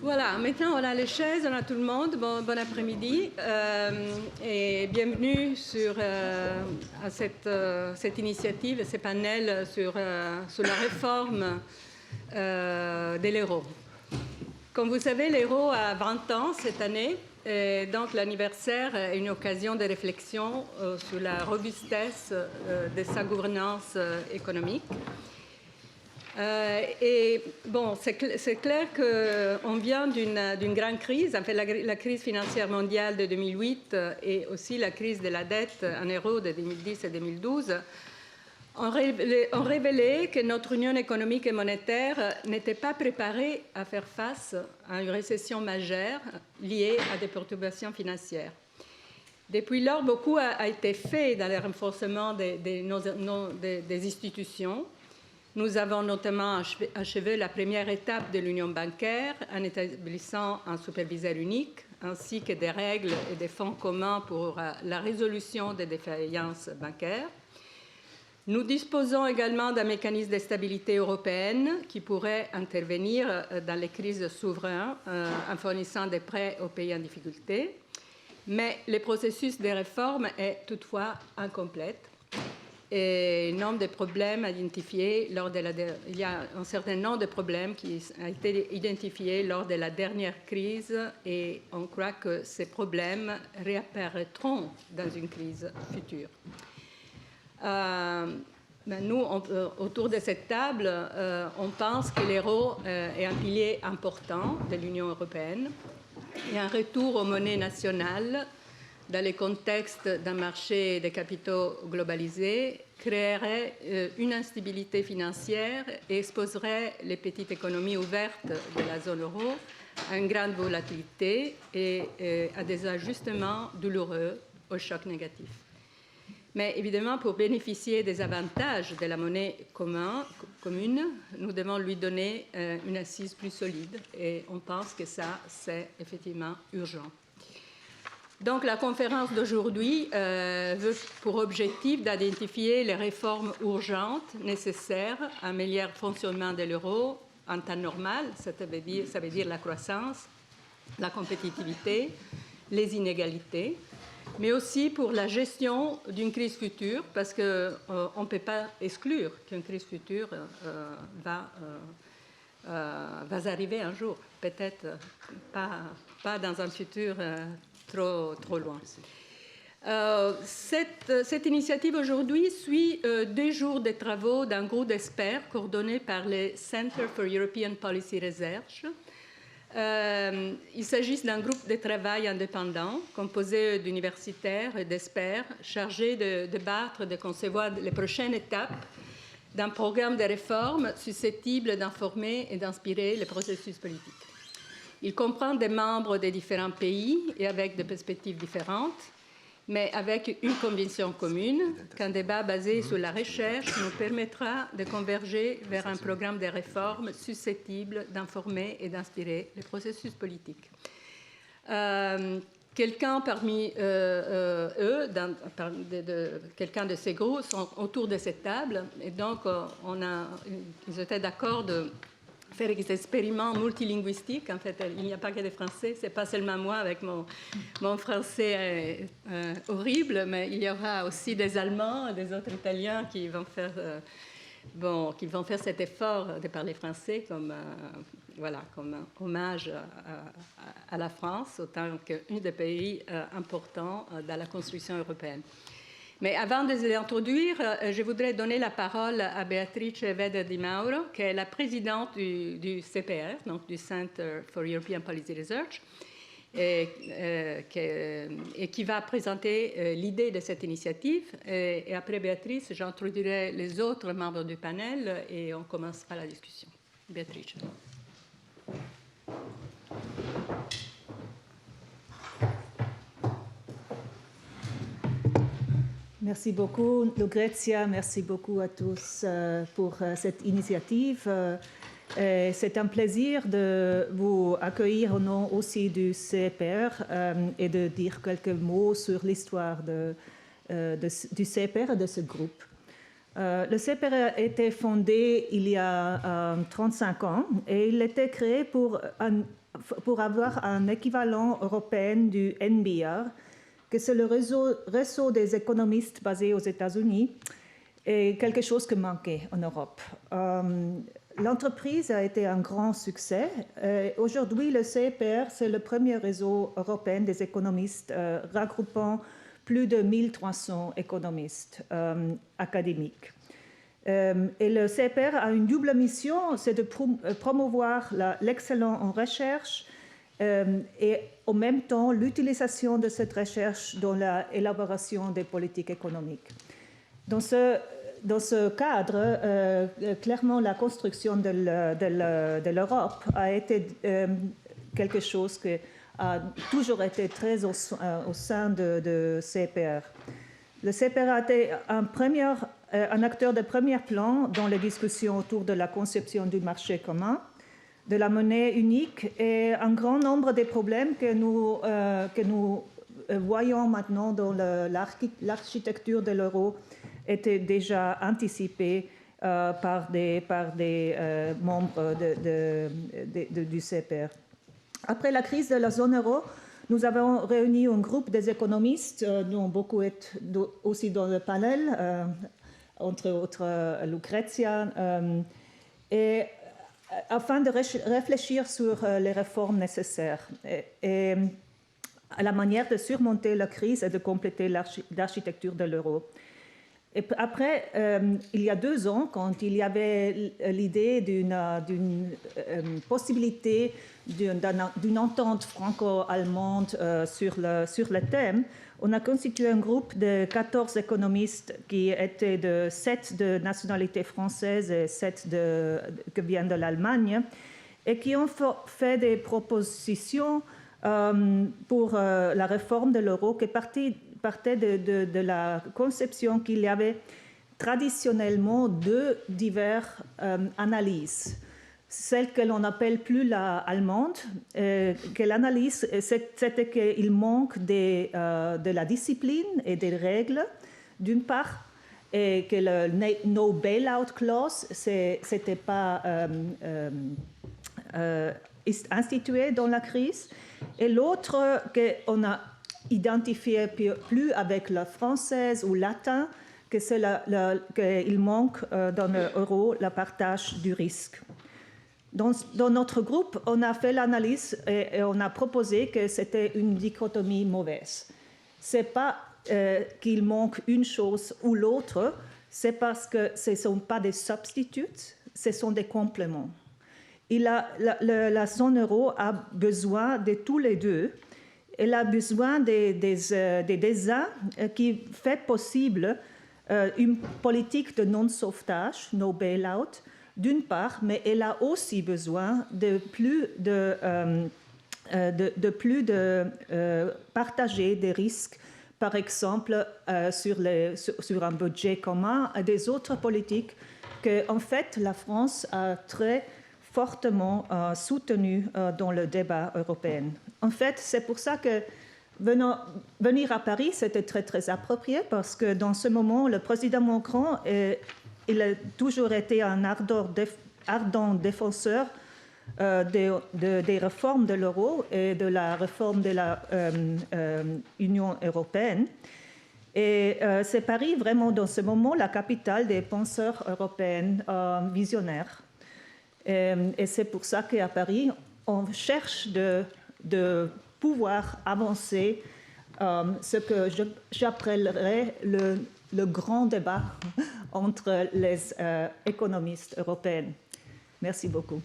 Voilà, maintenant on a les chaises, on a tout le monde. Bon après-midi et bienvenue à cette initiative, ce panel sur la réforme de l'euro. Comme vous savez, l'euro a 20 ans cette année, et donc l'anniversaire est une occasion de réflexion sur la robustesse de sa gouvernance économique. Et bon, c'est clair qu'on vient d'une grande crise, en fait la crise financière mondiale de 2008 et aussi la crise de la dette en euro de 2010 et 2012 ont révélé que notre union économique et monétaire n'était pas préparée à faire face à une récession majeure liée à des perturbations financières. Depuis lors, beaucoup a été fait dans le renforcement des institutions. Nous avons notamment achevé la première étape de l'union bancaire en établissant un superviseur unique, ainsi que des règles et des fonds communs pour la résolution des défaillances bancaires. Nous disposons également d'un mécanisme de stabilité européenne qui pourrait intervenir dans les crises souveraines en fournissant des prêts aux pays en difficulté. Mais le processus de réforme est toutefois incomplet. Et nombre de problèmes identifiés il y a un certain nombre de problèmes qui ont été identifiés lors de la dernière crise et on croit que ces problèmes réapparaîtront dans une crise future. Nous, autour de cette table, on pense que l'euro est un pilier important de l'Union européenne et un retour aux monnaies nationales dans le contexte d'un marché des capitaux globalisé, créerait une instabilité financière et exposerait les petites économies ouvertes de la zone euro à une grande volatilité et à des ajustements douloureux aux chocs négatifs. Mais évidemment, pour bénéficier des avantages de la monnaie commune, nous devons lui donner une assise plus solide et on pense que ça, c'est effectivement urgent. Donc, la conférence d'aujourd'hui veut pour objectif d'identifier les réformes urgentes nécessaires à un meilleur fonctionnement de l'euro en temps normal, ça veut dire la croissance, la compétitivité, les inégalités, mais aussi pour la gestion d'une crise future, parce qu'on ne peut pas exclure qu'une crise future va arriver un jour, peut-être pas dans un futur trop loin. Cette initiative aujourd'hui suit 2 jours de travaux d'un groupe d'experts coordonné par le Center for European Policy Research. Il s'agit d'un groupe de travail indépendant composé d'universitaires et d'experts chargés de débattre, de concevoir les prochaines étapes d'un programme de réforme susceptible d'informer et d'inspirer le processus politique. Il comprend des membres des différents pays et avec des perspectives différentes, mais avec une conviction commune qu'un débat basé sur la recherche nous permettra de converger vers un programme de réforme susceptible d'informer et d'inspirer le processus politique. Quelqu'un parmi quelqu'un de ces groupes sont autour de cette table, et donc ils étaient d'accord de faire des expériments multilinguistiques. En fait, il n'y a pas que des Français, ce n'est pas seulement moi avec mon français horrible, mais il y aura aussi des Allemands, des autres Italiens qui vont faire cet effort de parler français comme hommage à la France, autant qu'un des pays importants dans la construction européenne. Mais avant de les introduire, je voudrais donner la parole à Beatrice Weder Di Mauro, qui est la présidente du CPR, donc du Center for European Policy Research, et qui va présenter l'idée de cette initiative. Et après Béatrice, j'introduirai les autres membres du panel et on commencera la discussion. Beatrice. Merci beaucoup, Lucrezia. Merci beaucoup à tous pour cette initiative. C'est un plaisir de vous accueillir au nom aussi du CPR et de dire quelques mots sur l'histoire du CPR et de ce groupe. Le CPR a été fondé il y a 35 ans et il a été créé pour pour avoir un équivalent européen du NBR, que c'est le réseau des économistes basés aux États-Unis, et quelque chose qui manquait en Europe. L'entreprise a été un grand succès. Aujourd'hui, le CEPR, c'est le premier réseau européen des économistes regroupant plus de 1300 économistes académiques. Et le CEPR a une double mission, c'est de promouvoir l'excellence en recherche et en même temps l'utilisation de cette recherche dans l'élaboration des politiques économiques. Dans ce cadre, clairement, la construction de l'Europe a été quelque chose qui a toujours été très au sein de CEPR. Le CEPR a été un acteur de premier plan dans les discussions autour de la conception du marché commun, de la monnaie unique et un grand nombre des problèmes que nous voyons maintenant dans l'architecture de l'euro étaient déjà anticipés par des membres du CEPR. Après la crise de la zone euro, nous avons réuni un groupe des économistes, dont beaucoup sont aussi dans le panel, entre autres Lucrezia, et afin de réfléchir sur les réformes nécessaires et à la manière de surmonter la crise et de compléter l'architecture de l'euro. Et après, il y a 2 ans, quand il y avait l'idée d'une possibilité d'une entente franco-allemande sur le thème, on a constitué un groupe de 14 économistes qui étaient de 7 de nationalité française et 7 qui viennent de l'Allemagne et qui ont fait des propositions pour la réforme de l'euro qui partait de la conception qu'il y avait traditionnellement 2 diverses analyses. Celle que l'on appelle plus la allemande, que l'analyse, c'était qu'il manque de la discipline et des règles, d'une part, et que le no bailout clause, c'était pas institué dans la crise, et l'autre qu'on a identifié plus avec la française ou latin, que c'est qu'il manque dans l'euro le partage du risque. Dans notre groupe, on a fait l'analyse et on a proposé que c'était une dichotomie mauvaise. Ce n'est pas qu'il manque une chose ou l'autre, c'est parce que ce ne sont pas des substituts, ce sont des compléments. Et la zone euro a besoin de tous les deux. Elle a besoin des designs qui font possible une politique de non-sauvetage, no bailout, d'une part, mais elle a aussi besoin de partager des risques, par exemple sur un budget commun, et des autres politiques que, en fait, la France a très fortement soutenues dans le débat européen. En fait, c'est pour ça que venir à Paris, c'était très, très approprié, parce que dans ce moment, le président Macron il a toujours été un ardent défenseur des réformes de l'euro et de la réforme de l'Union européenne. Et c'est Paris, vraiment, dans ce moment, la capitale des penseurs européens visionnaires. Et c'est pour ça qu'à Paris, on cherche de pouvoir avancer ce que j'appellerais le grand débat entre les économistes européens. Merci beaucoup.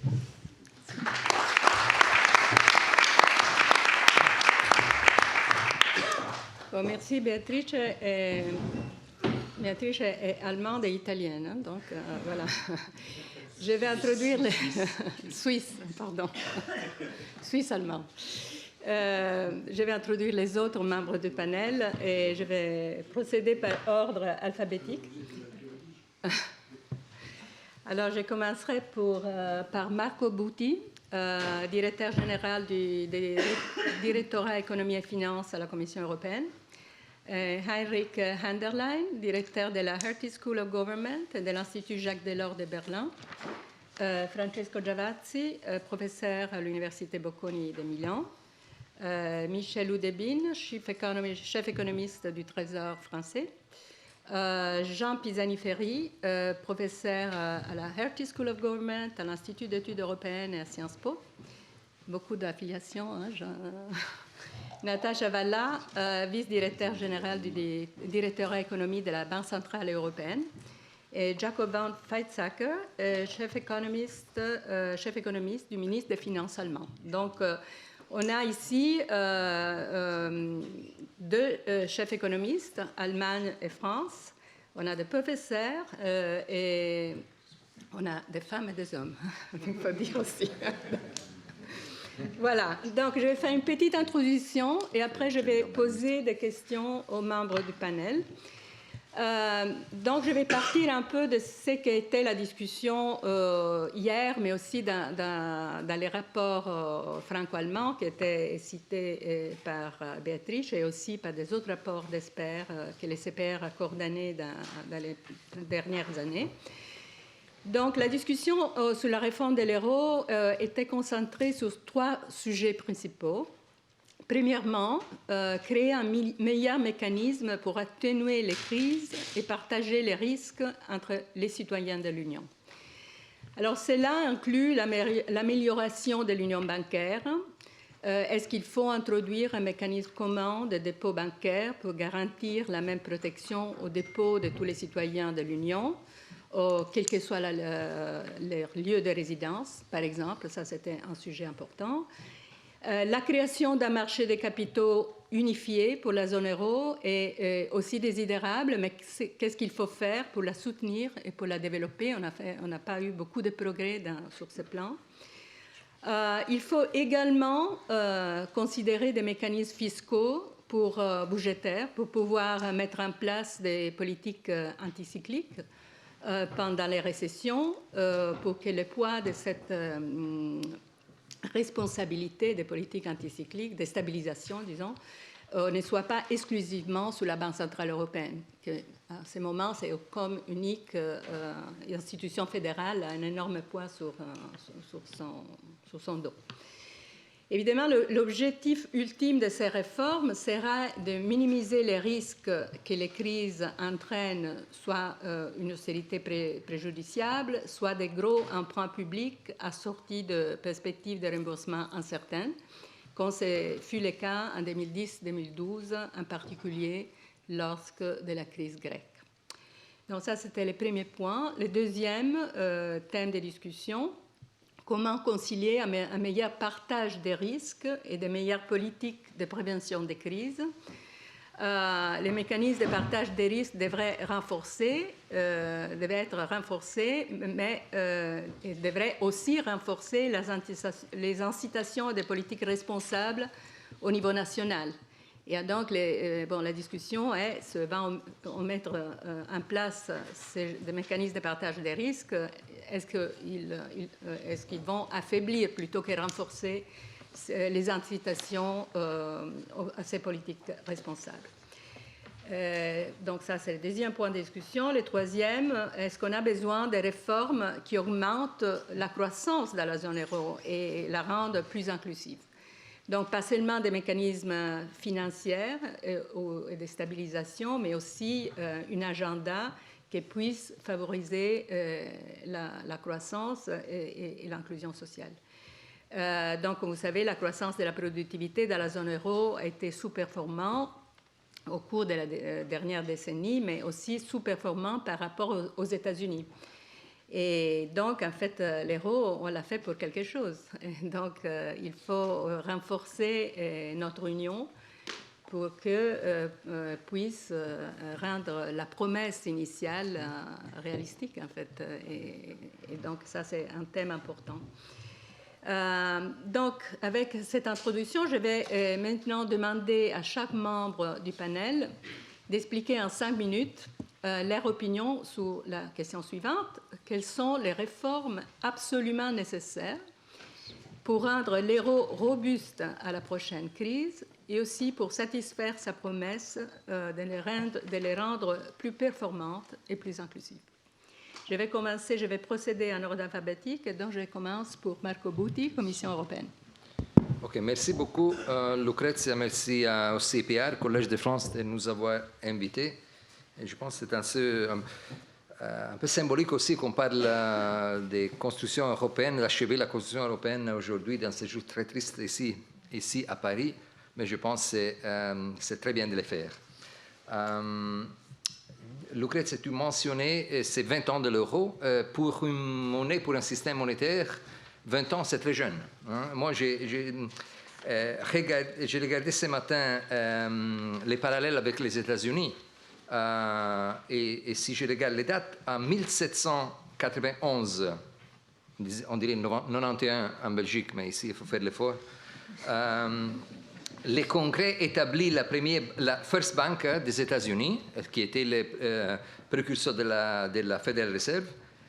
Bon, merci Beatrice. Beatrice est allemande et italienne, hein, donc voilà. Je vais introduire les Suisse-allemand. Je vais introduire les autres membres du panel et je vais procéder par ordre alphabétique. Alors, je commencerai par Marco Butti, directeur général du directorat économie et finances à la Commission européenne. Heinrich Handerlein, directeur de la Hertie School of Government et de l'Institut Jacques Delors de Berlin. Francesco Giavazzi, professeur à l'Université Bocconi de Milan. Michel Oudébine, chef économiste du Trésor français. Jean Pisani-Ferry, professeur à la Hertie School of Government, à l'Institut d'études européennes et à Sciences Po. Beaucoup d'affiliations. Hein, Natacha Valla, vice-directeur général du directeur économie de la Banque centrale européenne. Et Jacobin Feitzacker, chef économiste du ministre des Finances allemand. Donc, on a ici deux chefs économistes, Allemagne et France. On a des professeurs et on a des femmes et des hommes, il faut dire aussi. Voilà, donc je vais faire une petite introduction et après je vais poser des questions aux membres du panel. Donc je vais partir un peu de ce qu'était la discussion hier, mais aussi dans les rapports franco-allemands qui étaient cités par Béatrice et aussi par des autres rapports d'experts que les CPR a coordonnés dans les dernières années. Donc la discussion sur la réforme de l'euro était concentrée sur trois sujets principaux. Premièrement, créer un meilleur mécanisme pour atténuer les crises et partager les risques entre les citoyens de l'Union. Alors cela inclut l'amélioration de l'union bancaire. Est-ce qu'il faut introduire un mécanisme commun de dépôt bancaire pour garantir la même protection aux dépôts de tous les citoyens de l'Union, quel que soit leur lieu de résidence, par exemple? Ça, c'était un sujet important. La création d'un marché des capitaux unifié pour la zone euro est aussi désirable, mais qu'est-ce qu'il faut faire pour la soutenir et pour la développer? On n'a pas eu beaucoup de progrès sur ce plan. Il faut également considérer des mécanismes fiscaux budgétaires pour pouvoir mettre en place des politiques anticycliques pendant les récessions pour que le poids de cette responsabilité des politiques anticycliques, de stabilisation, disons, ne soit pas exclusivement sous la Banque centrale européenne, qui à ce moment, c'est comme unique institution fédérale, a un énorme poids sur son dos. Évidemment, l'objectif ultime de ces réformes sera de minimiser les risques que les crises entraînent, soit une austérité préjudiciable, soit des gros emprunts publics assortis de perspectives de remboursement incertaines, comme ce fut le cas en 2010-2012, en particulier lorsque de la crise grecque. Donc ça, c'était le premier point. Le deuxième thème de discussion, comment concilier un meilleur partage des risques et de meilleures politiques de prévention des crises. Les mécanismes de partage des risques devraient être renforcés, mais devraient aussi renforcer les incitations des politiques responsables au niveau national. Et donc, la discussion va mettre en place des mécanismes de partage des risques. Est-ce qu'ils vont affaiblir plutôt que renforcer les incitations à ces politiques responsables? Donc ça, c'est le deuxième point de discussion. Le troisième, est-ce qu'on a besoin de réformes qui augmentent la croissance dans la zone euro et la rendent plus inclusive? Donc, pas seulement des mécanismes financiers et de stabilisation, mais aussi un agenda qui puisse favoriser la croissance et l'inclusion sociale. Donc, comme vous savez, la croissance de la productivité dans la zone euro a été sous-performante au cours de la dernière décennie, mais aussi sous-performant par rapport aux États-Unis. Et donc, en fait, l'euro, on l'a fait pour quelque chose. Et donc, il faut renforcer notre union pour qu'elle puisse rendre la promesse initiale réalistique, en fait. Et donc, ça, c'est un thème important. Donc, avec cette introduction, je vais maintenant demander à chaque membre du panel d'expliquer en 5 minutes leur opinion sur la question suivante. Quelles sont les réformes absolument nécessaires pour rendre l'euro robuste à la prochaine crise et aussi pour satisfaire sa promesse de les rendre plus performantes et plus inclusives? Je vais procéder en ordre alphabétique, donc je commence pour Marco Butti, Commission européenne. Ok, merci beaucoup, Lucrezia. Merci au CPR, Collège de France, de nous avoir invités. Et je pense que c'est un peu symbolique aussi qu'on parle des constructions européennes, d'achever la construction européenne aujourd'hui dans ce jour très triste ici à Paris, mais je pense que c'est très bien de le faire. Lucrezia, tu mentionnais ces 20 ans de l'euro. Pour une monnaie, pour un système monétaire, 20 ans, c'est très jeune. Hein. Moi, j'ai regardé ce matin les parallèles avec les États-Unis. Et si je regarde les dates, en 1791, on dirait 91 en Belgique, mais ici, il faut faire l'effort, le Congrès établit la First Bank des États-Unis, qui était le précurseur de la Federal Reserve.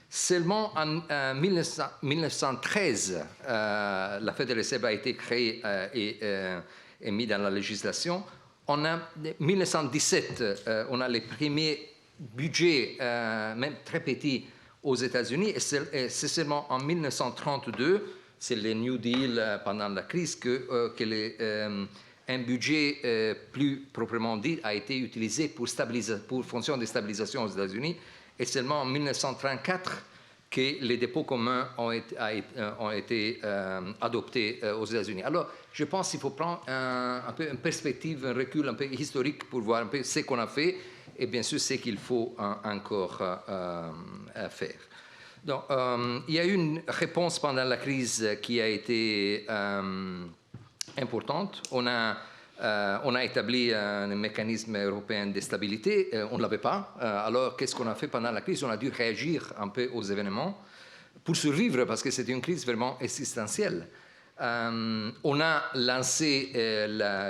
Seulement en 1913, la Federal Reserve a été créée et mise dans la législation. En 1917, on a les premiers budgets, même très petits, aux États-Unis. Et c'est seulement en 1932, c'est le New Deal pendant la crise, que un budget plus proprement dit a été utilisé pour fonction de stabilisation aux États-Unis. Et seulement en 1934 que les dépôts communs ont été adoptés aux États-Unis. Alors, je pense qu'il faut prendre un peu une perspective, un recul un peu historique pour voir un peu ce qu'on a fait et bien sûr ce qu'il faut encore faire. Donc, il y a eu une réponse pendant la crise qui a été importante. On a établi un mécanisme européen de stabilité. On ne l'avait pas. Alors, qu'est-ce qu'on a fait pendant la crise? On a dû réagir un peu aux événements pour survivre, parce que c'était une crise vraiment existentielle. On a lancé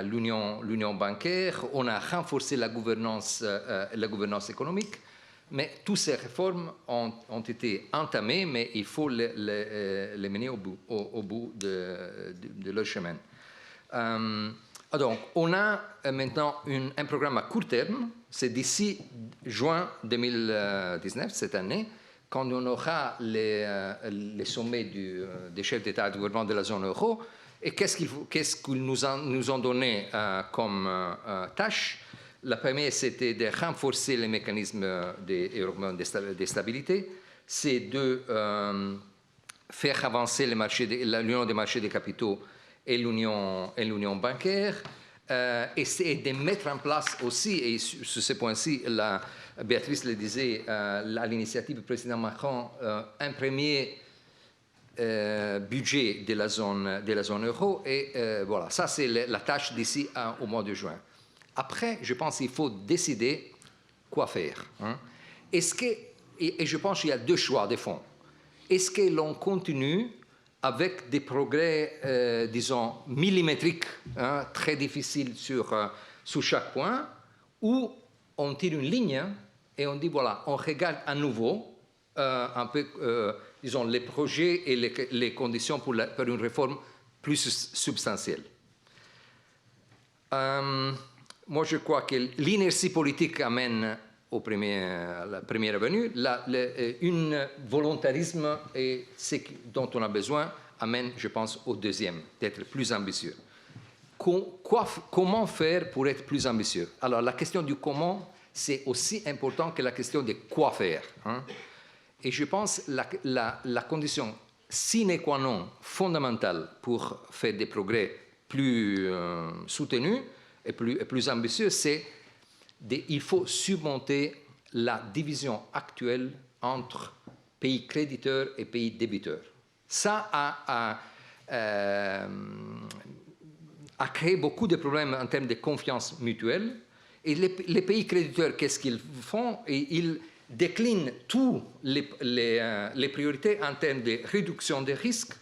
l'union bancaire, on a renforcé la gouvernance économique, mais toutes ces réformes ont été entamées, mais il faut les mener au bout de leur chemin. Donc, on a maintenant un programme à court terme. C'est d'ici juin 2019, cette année, quand on aura les sommets des chefs d'État et de gouvernement de la zone euro. Et qu'est-ce qu'ils nous ont donné comme tâche? La première, c'était de renforcer les mécanismes européens de stabilité. C'est de faire avancer l'union des marchés des capitaux et l'union bancaire, et c'est de mettre en place aussi, et sur ce point-ci, Béatrice le disait, à l'initiative du président Macron, un premier budget de la zone euro, et voilà, ça c'est la tâche d'ici au mois de juin. Après, je pense qu'il faut décider quoi faire. Hein. Et je pense qu'il y a deux choix de fond. Est-ce que l'on continue avec des progrès, disons, millimétriques, hein, très difficiles sur chaque point, ou on tire une ligne et on dit, voilà, on regarde à nouveau un peu, disons, les projets et les conditions pour une réforme plus substantielle. Moi, je crois que l'inertie politique amène à la première venue, un volontarisme et ce dont on a besoin amène, je pense, au deuxième, d'être plus ambitieux. Comment faire pour être plus ambitieux? Alors, la question du comment, c'est aussi important que la question de quoi faire. Hein? Et je pense que la condition sine qua non fondamentale pour faire des progrès plus soutenus et plus ambitieux, c'est il faut surmonter la division actuelle entre pays créditeurs et pays débiteurs. Ça a créé beaucoup de problèmes en termes de confiance mutuelle. Et les pays créditeurs, qu'est-ce qu'ils font? Ils déclinent toutes les priorités en termes de réduction des risques,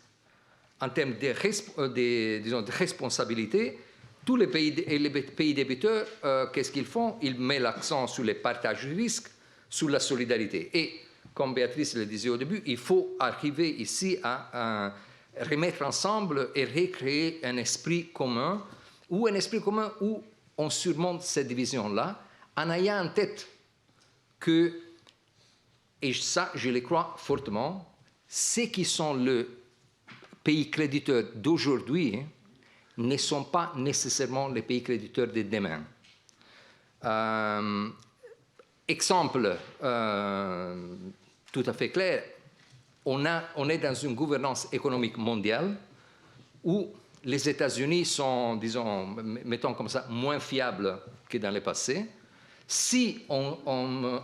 en termes de responsabilité. Tous les pays débiteurs, qu'est-ce qu'ils font? Ils mettent l'accent sur le partage du risque, sur la solidarité. Et, comme Béatrice le disait au début, il faut arriver ici à remettre ensemble et recréer un esprit commun où on surmonte cette division-là en ayant en tête que et ça, je le crois fortement, ceux qui sont le pays créditeurs d'aujourd'hui ne sont pas nécessairement les pays créditeurs de demain. Exemple tout à fait clair, on est dans une gouvernance économique mondiale où les États-Unis sont, disons, mettons comme ça, moins fiables que dans le passé. Si on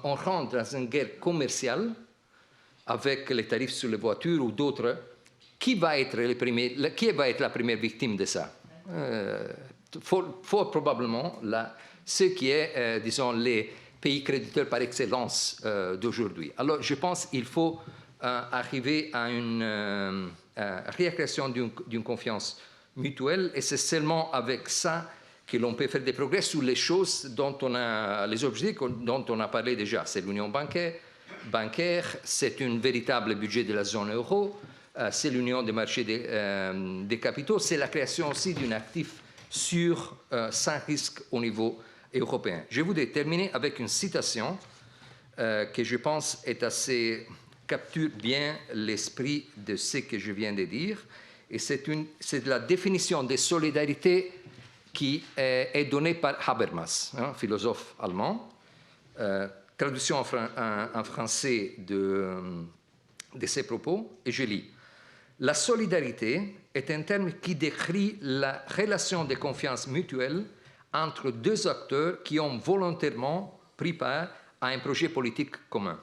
rentre dans une guerre commerciale avec les tarifs sur les voitures ou d'autres, qui va être la première victime de ça? Fort probablement ce qui est, disons, les pays créditeurs par excellence d'aujourd'hui. Alors, je pense qu'il faut arriver à une récréation d'une confiance mutuelle, et c'est seulement avec ça que l'on peut faire des progrès sur les choses les objectifs dont on a parlé déjà. C'est l'union bancaire, c'est un véritable budget de la zone euro, c'est l'union des marchés des capitaux, c'est la création aussi d'un actif sûr, sans risque au niveau européen. Je voudrais terminer avec une citation que je pense capture bien l'esprit de ce que je viens de dire, et c'est la définition de solidarité qui est donnée par Habermas, philosophe allemand. Traduction en français de ses propos, et je lis. La solidarité est un terme qui décrit la relation de confiance mutuelle entre deux acteurs qui ont volontairement pris part à un projet politique commun.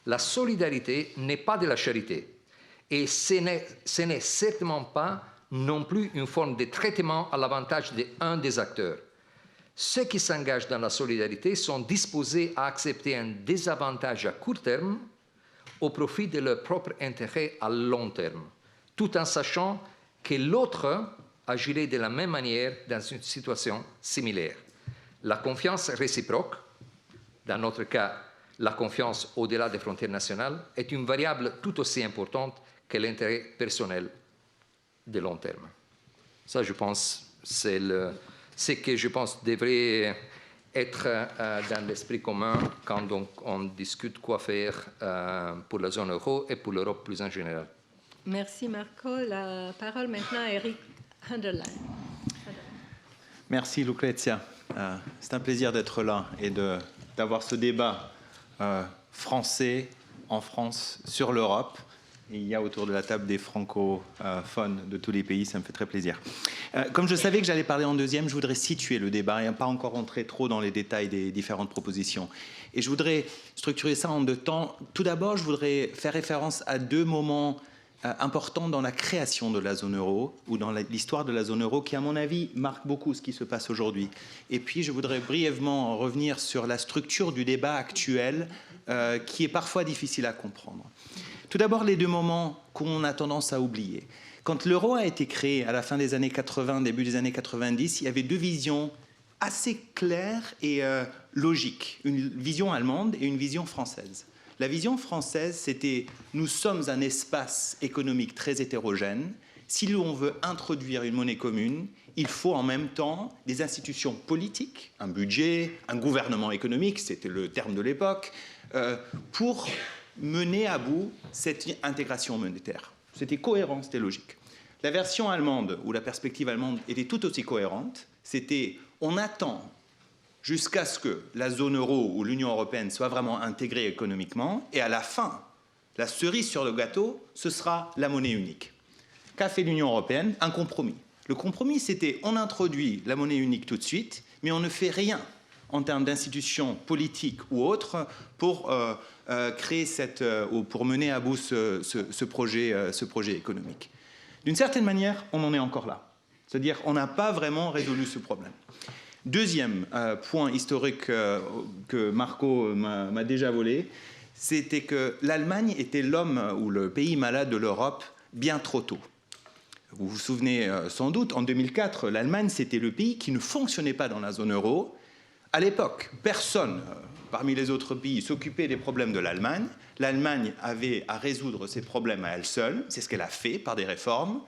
La solidarité n'est pas de la charité, et ce n'est certainement pas non plus une forme de traitement à l'avantage d'un des acteurs. Ceux qui s'engagent dans la solidarité sont disposés à accepter un désavantage à court terme au profit de leur propre intérêt à long terme, tout en sachant que l'autre agirait de la même manière dans une situation similaire. La confiance réciproque, dans notre cas, la confiance au-delà des frontières nationales, est une variable tout aussi importante que l'intérêt personnel de long terme. Ça, je pense, c'est ce que je pense devrait être dans l'esprit commun quand on discute quoi faire pour la zone euro et pour l'Europe plus en général. Merci Marco. La parole maintenant à Eric Hunderlein. Merci Lucrezia. C'est un plaisir d'être là et d'avoir ce débat français en France sur l'Europe. Et il y a autour de la table des francophones de tous les pays, ça me fait très plaisir. Comme je savais que j'allais parler en deuxième, je voudrais situer le débat et pas encore rentrer trop dans les détails des différentes propositions. Et je voudrais structurer ça en deux temps. Tout d'abord, je voudrais faire référence à deux moments importants dans la création de la zone euro ou dans l'histoire de la zone euro qui, à mon avis, marquent beaucoup ce qui se passe aujourd'hui. Et puis, je voudrais brièvement revenir sur la structure du débat actuel qui est parfois difficile à comprendre. Tout d'abord, les deux moments qu'on a tendance à oublier. Quand l'euro a été créé à la fin des années 80, début des années 90, il y avait deux visions assez claires et logiques. Une vision allemande et une vision française. La vision française, c'était « nous sommes un espace économique très hétérogène. Si l'on veut introduire une monnaie commune, il faut en même temps des institutions politiques, un budget, un gouvernement économique, c'était le terme de l'époque, pour mener à bout cette intégration monétaire. C'était cohérent, c'était logique. La version allemande, où la perspective allemande était tout aussi cohérente, c'était on attend jusqu'à ce que la zone euro ou l'Union européenne soit vraiment intégrée économiquement, et à la fin, la cerise sur le gâteau, ce sera la monnaie unique. Qu'a fait l'Union européenne? Un compromis. Le compromis, c'était on introduit la monnaie unique tout de suite, mais on ne fait rien en termes d'institutions politiques ou autres pour créer ou pour mener à bout ce projet économique. D'une certaine manière, on en est encore là. C'est-à-dire qu'on n'a pas vraiment résolu ce problème. Deuxième point historique que Marco m'a déjà volé, c'était que l'Allemagne était l'homme ou le pays malade de l'Europe bien trop tôt. Vous vous souvenez sans doute, en 2004, l'Allemagne, c'était le pays qui ne fonctionnait pas dans la zone euro. À l'époque, personne parmi les autres pays s'occupait des problèmes de l'Allemagne. L'Allemagne avait à résoudre ses problèmes à elle seule. C'est ce qu'elle a fait par des réformes.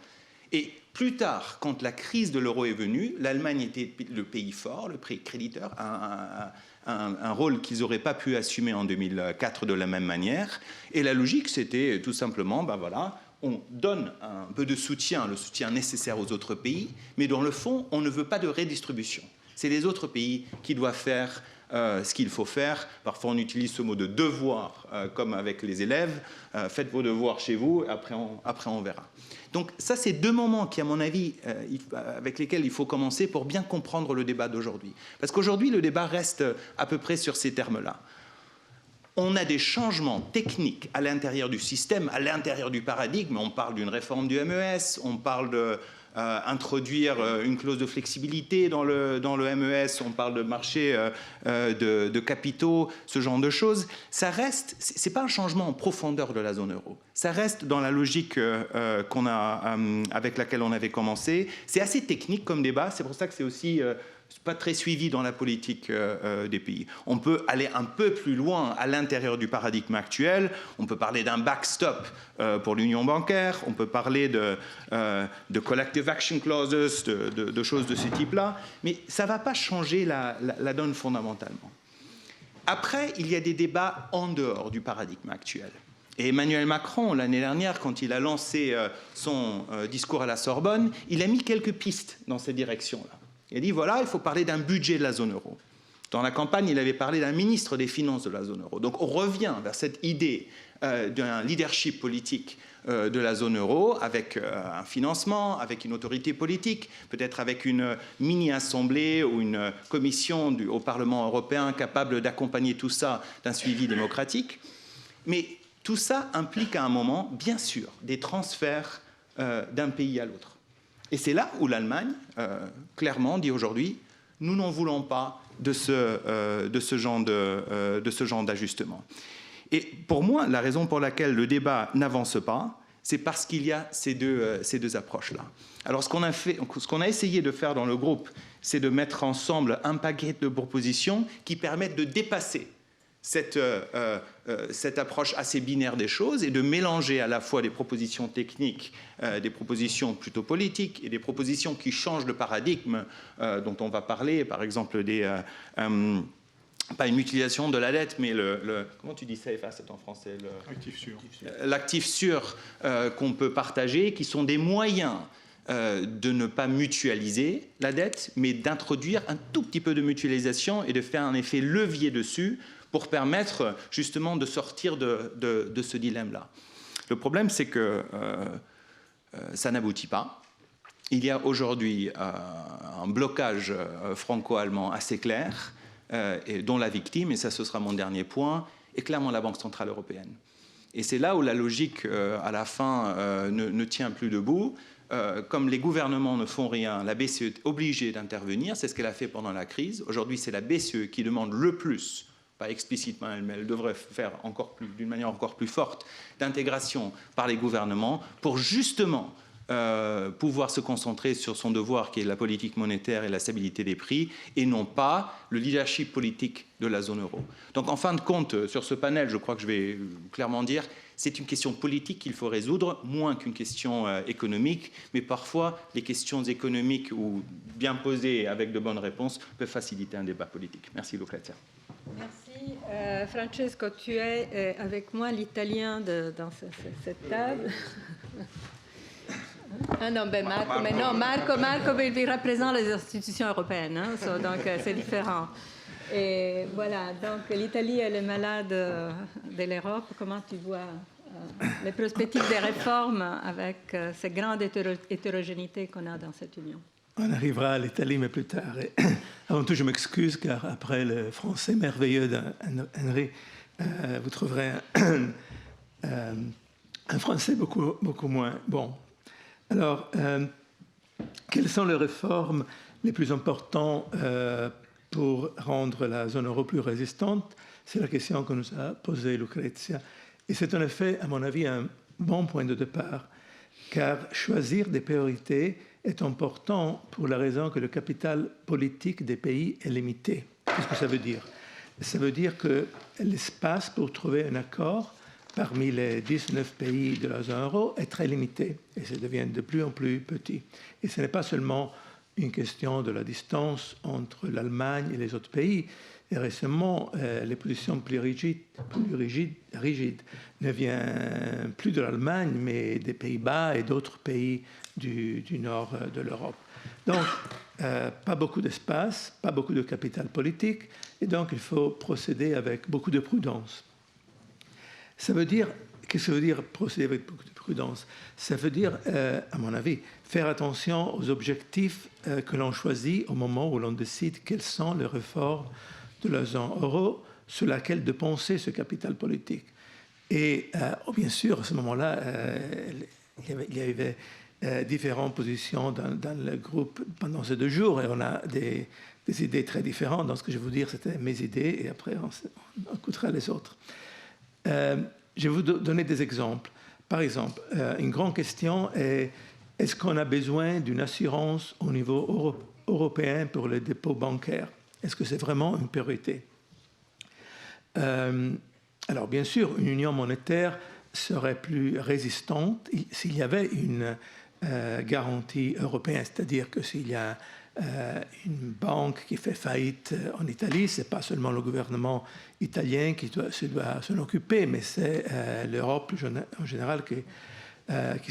Et Plus tard, quand la crise de l'euro est venue, l'Allemagne était le pays fort, le pays créditeur, un rôle qu'ils n'auraient pas pu assumer en 2004 de la même manière. Et la logique, c'était tout simplement, ben voilà, on donne un peu de soutien, le soutien nécessaire aux autres pays, mais dans le fond, on ne veut pas de redistribution. C'est les autres pays qui doivent faire ce qu'il faut faire. Parfois, on utilise ce mot de devoir, comme avec les élèves. Faites vos devoirs chez vous, après on verra. Donc ça, c'est deux moments qui, à mon avis, avec lesquels il faut commencer pour bien comprendre le débat d'aujourd'hui. Parce qu'aujourd'hui, le débat reste à peu près sur ces termes-là. On a des changements techniques à l'intérieur du système, à l'intérieur du paradigme. On parle d'une réforme du MES, on parle d'introduire une clause de flexibilité dans le MES, on parle de marché de capitaux, ce genre de choses. Ça reste, c'est pas un changement en profondeur de la zone euro. Ça reste dans la logique avec laquelle on avait commencé. C'est assez technique comme débat, c'est pour ça que c'est aussi pas très suivi dans la politique des pays. On peut aller un peu plus loin à l'intérieur du paradigme actuel. On peut parler d'un backstop pour l'union bancaire. On peut parler de collective action clauses, de choses de ce type-là. Mais ça ne va pas changer la donne fondamentalement. Après, il y a des débats en dehors du paradigme actuel. Et Emmanuel Macron, l'année dernière, quand il a lancé son discours à la Sorbonne, il a mis quelques pistes dans cette direction-là. Il a dit, voilà, il faut parler d'un budget de la zone euro. Dans la campagne, il avait parlé d'un ministre des Finances de la zone euro. Donc on revient vers cette idée d'un leadership politique de la zone euro, avec un financement, avec une autorité politique, peut-être avec une mini-assemblée ou une commission au Parlement européen capable d'accompagner tout ça d'un suivi démocratique. Mais tout ça implique à un moment, bien sûr, des transferts d'un pays à l'autre. Et c'est là où l'Allemagne, clairement, dit aujourd'hui, nous n'en voulons pas de ce genre d'ajustement. Et pour moi, la raison pour laquelle le débat n'avance pas, c'est parce qu'il y a ces deux approches-là. Alors, ce qu'on a essayé de faire dans le groupe, c'est de mettre ensemble un paquet de propositions qui permettent de dépasser cette approche assez binaire des choses et de mélanger à la fois des propositions techniques, des propositions plutôt politiques et des propositions qui changent de paradigme dont on va parler, par exemple pas une mutualisation de la dette, mais comment tu dis safe asset en français? Actif sûr. L'actif sûr qu'on peut partager, qui sont des moyens de ne pas mutualiser la dette, mais d'introduire un tout petit peu de mutualisation et de faire un effet levier dessus pour permettre justement de sortir de ce dilemme-là. Le problème, c'est que ça n'aboutit pas. Il y a aujourd'hui un blocage franco-allemand assez clair, et dont la victime, et ça ce sera mon dernier point, est clairement la Banque centrale européenne. Et c'est là où la logique, à la fin, ne tient plus debout. Comme les gouvernements ne font rien, la BCE est obligée d'intervenir. C'est ce qu'elle a fait pendant la crise. Aujourd'hui, c'est la BCE qui demande le plus, pas explicitement elle, mais elle devrait faire d'une manière encore plus forte, d'intégration par les gouvernements pour justement pouvoir se concentrer sur son devoir qui est la politique monétaire et la stabilité des prix et non pas le leadership politique de la zone euro. Donc en fin de compte, sur ce panel, je crois que je vais clairement dire c'est une question politique qu'il faut résoudre, moins qu'une question économique, mais parfois les questions économiques ou bien posées avec de bonnes réponses peuvent faciliter un débat politique. Merci Lucrezia. Merci. Francesco, tu es avec moi l'italien dans cette table. Ah non, ben Marco, mais non, Marco il représente les institutions européennes, hein, donc c'est différent. Et voilà, donc l'Italie est le malade de l'Europe. Comment tu vois les perspectives des réformes avec cette grande hétérogénéité qu'on a dans cette union? On arrivera à l'Italie, mais plus tard. Et avant tout, je m'excuse, car après le français merveilleux d'Henri, vous trouverez un français beaucoup moins bon. Alors, quelles sont les réformes les plus importantes pour rendre la zone euro plus résistante? C'est la question que nous a posée Lucrezia. Et c'est en effet, à mon avis, un bon point de départ, car choisir des priorités est important pour la raison que le capital politique des pays est limité. Qu'est-ce que ça veut dire? Ça veut dire que l'espace pour trouver un accord parmi les 19 pays de la zone euro est très limité et ça devient de plus en plus petit. Et ce n'est pas seulement une question de la distance entre l'Allemagne et les autres pays. Et récemment, les positions plus rigides ne viennent plus de l'Allemagne, mais des Pays-Bas et d'autres pays du nord de l'Europe. Donc, pas beaucoup d'espace, pas beaucoup de capital politique, et donc il faut procéder avec beaucoup de prudence. Ça veut dire, qu'est-ce que ça veut dire procéder avec beaucoup de prudence? Ça veut dire, à mon avis, faire attention aux objectifs que l'on choisit au moment où l'on décide quelles sont les réformes de la zone euro sur laquelle de penser ce capital politique. Et bien sûr, à ce moment-là, il y avait différentes positions dans le groupe pendant ces 2 jours et on a des idées très différentes. Donc, ce que je vais vous dire, c'était mes idées et après, on écoutera les autres. Je vais vous donner des exemples. Par exemple, une grande question est: est-ce qu'on a besoin d'une assurance au niveau européen pour les dépôts bancaires? Est-ce que c'est vraiment une priorité? Alors, bien sûr, une union monétaire serait plus résistante s'il y avait une garantie européenne, c'est-à-dire que s'il y a une banque qui fait faillite en Italie, ce n'est pas seulement le gouvernement italien qui doit s'en occuper, mais c'est l'Europe en général qui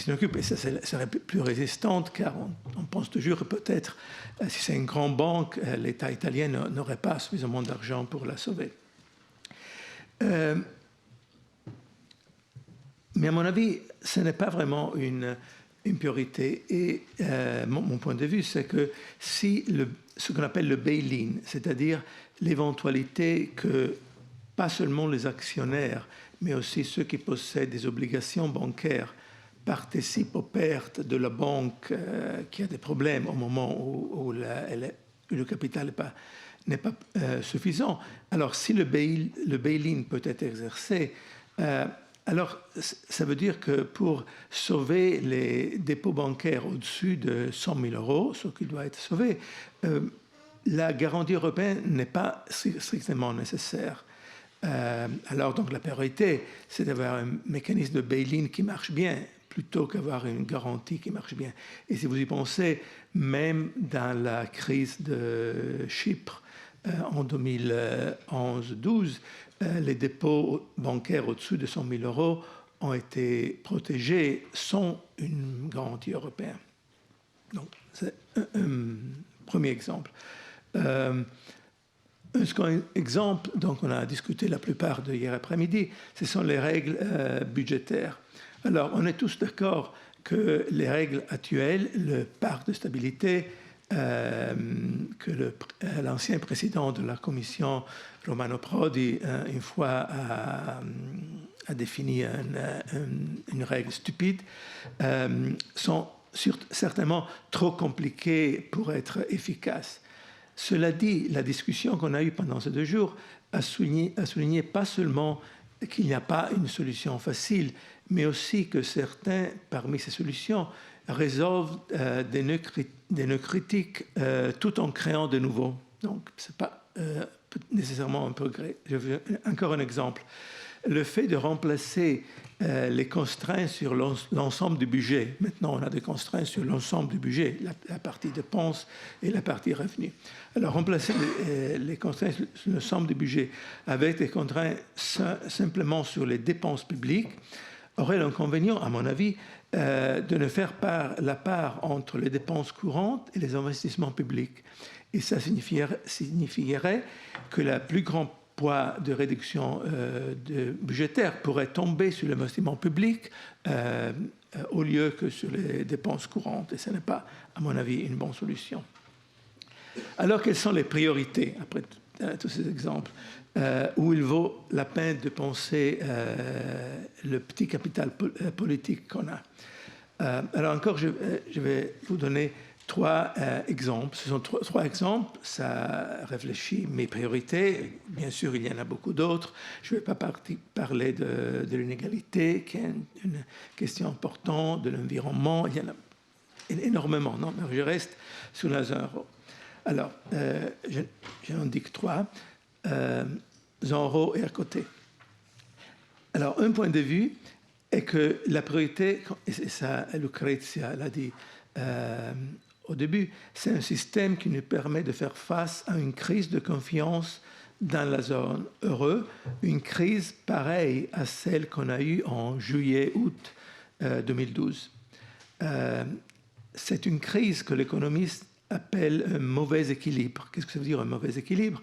s'en occupe. Et ça serait plus résistante, car on pense toujours que peut-être, si c'est une grande banque, l'État italien n'aurait pas suffisamment d'argent pour la sauver. Mais à mon avis, ce n'est pas vraiment une priorité. Et mon point de vue, c'est que si ce qu'on appelle le bail-in, c'est-à-dire l'éventualité que pas seulement les actionnaires, mais aussi ceux qui possèdent des obligations bancaires participent aux pertes de la banque qui a des problèmes au moment où le capital n'est pas suffisant. Alors, si le bail-in peut être exercé, alors ça veut dire que pour sauver les dépôts bancaires au-dessus de 100 000 euros, ce qui doit être sauvé, la garantie européenne n'est pas strictement nécessaire. Alors, donc, la priorité, c'est d'avoir un mécanisme de bail-in qui marche bien, plutôt qu'avoir une garantie qui marche bien. Et si vous y pensez, même dans la crise de Chypre en 2011-12, les dépôts bancaires au-dessus de 100 000 euros ont été protégés sans une garantie européenne. Donc, c'est un premier exemple. Un second exemple, donc on a discuté la plupart de hier après-midi, ce sont les règles budgétaires. Alors, on est tous d'accord que les règles actuelles, le pacte de stabilité, que l'ancien président de la Commission, Romano Prodi, une fois a défini une règle stupide, sont certainement trop compliquées pour être efficaces. Cela dit, la discussion qu'on a eue pendant ces 2 jours a souligné pas seulement qu'il n'y a pas une solution facile, mais aussi que certains, parmi ces solutions, résolvent des nœuds critiques tout en créant de nouveaux. Donc, ce n'est pas nécessairement un progrès. Je veux encore un exemple. Le fait de remplacer les constraints sur l'ensemble du budget. Maintenant, on a des constraints sur l'ensemble du budget, la partie dépenses et la partie revenus. Alors, remplacer les constraints sur l'ensemble du budget avec des contraintes simplement sur les dépenses publiques aurait l'inconvénient, à mon avis, de ne faire la part entre les dépenses courantes et les investissements publics. Et ça signifierait que le plus grand poids de réduction budgétaire pourrait tomber sur l'investissement public au lieu que sur les dépenses courantes. Et ce n'est pas, à mon avis, une bonne solution. Alors, quelles sont les priorités, après tous ces exemples, où il vaut la peine de penser le petit capital politique qu'on a? Alors encore, je vais vous donner 3 exemples. Ce sont 3 exemples, ça réfléchit mes priorités. Bien sûr, il y en a beaucoup d'autres. Je ne vais pas parler de l'inégalité, qui est une question importante, de l'environnement. Il y en a énormément, non? Mais je reste sur la zone euro. Alors, j'en indique 3. Zone euro et à côté. Alors, un point de vue est que la priorité, et ça Lucrezia l'a dit au début, c'est un système qui nous permet de faire face à une crise de confiance dans la zone euro, une crise pareille à celle qu'on a eue en juillet-août 2012. C'est une crise que l'économiste appelle un mauvais équilibre. Qu'est-ce que ça veut dire un mauvais équilibre?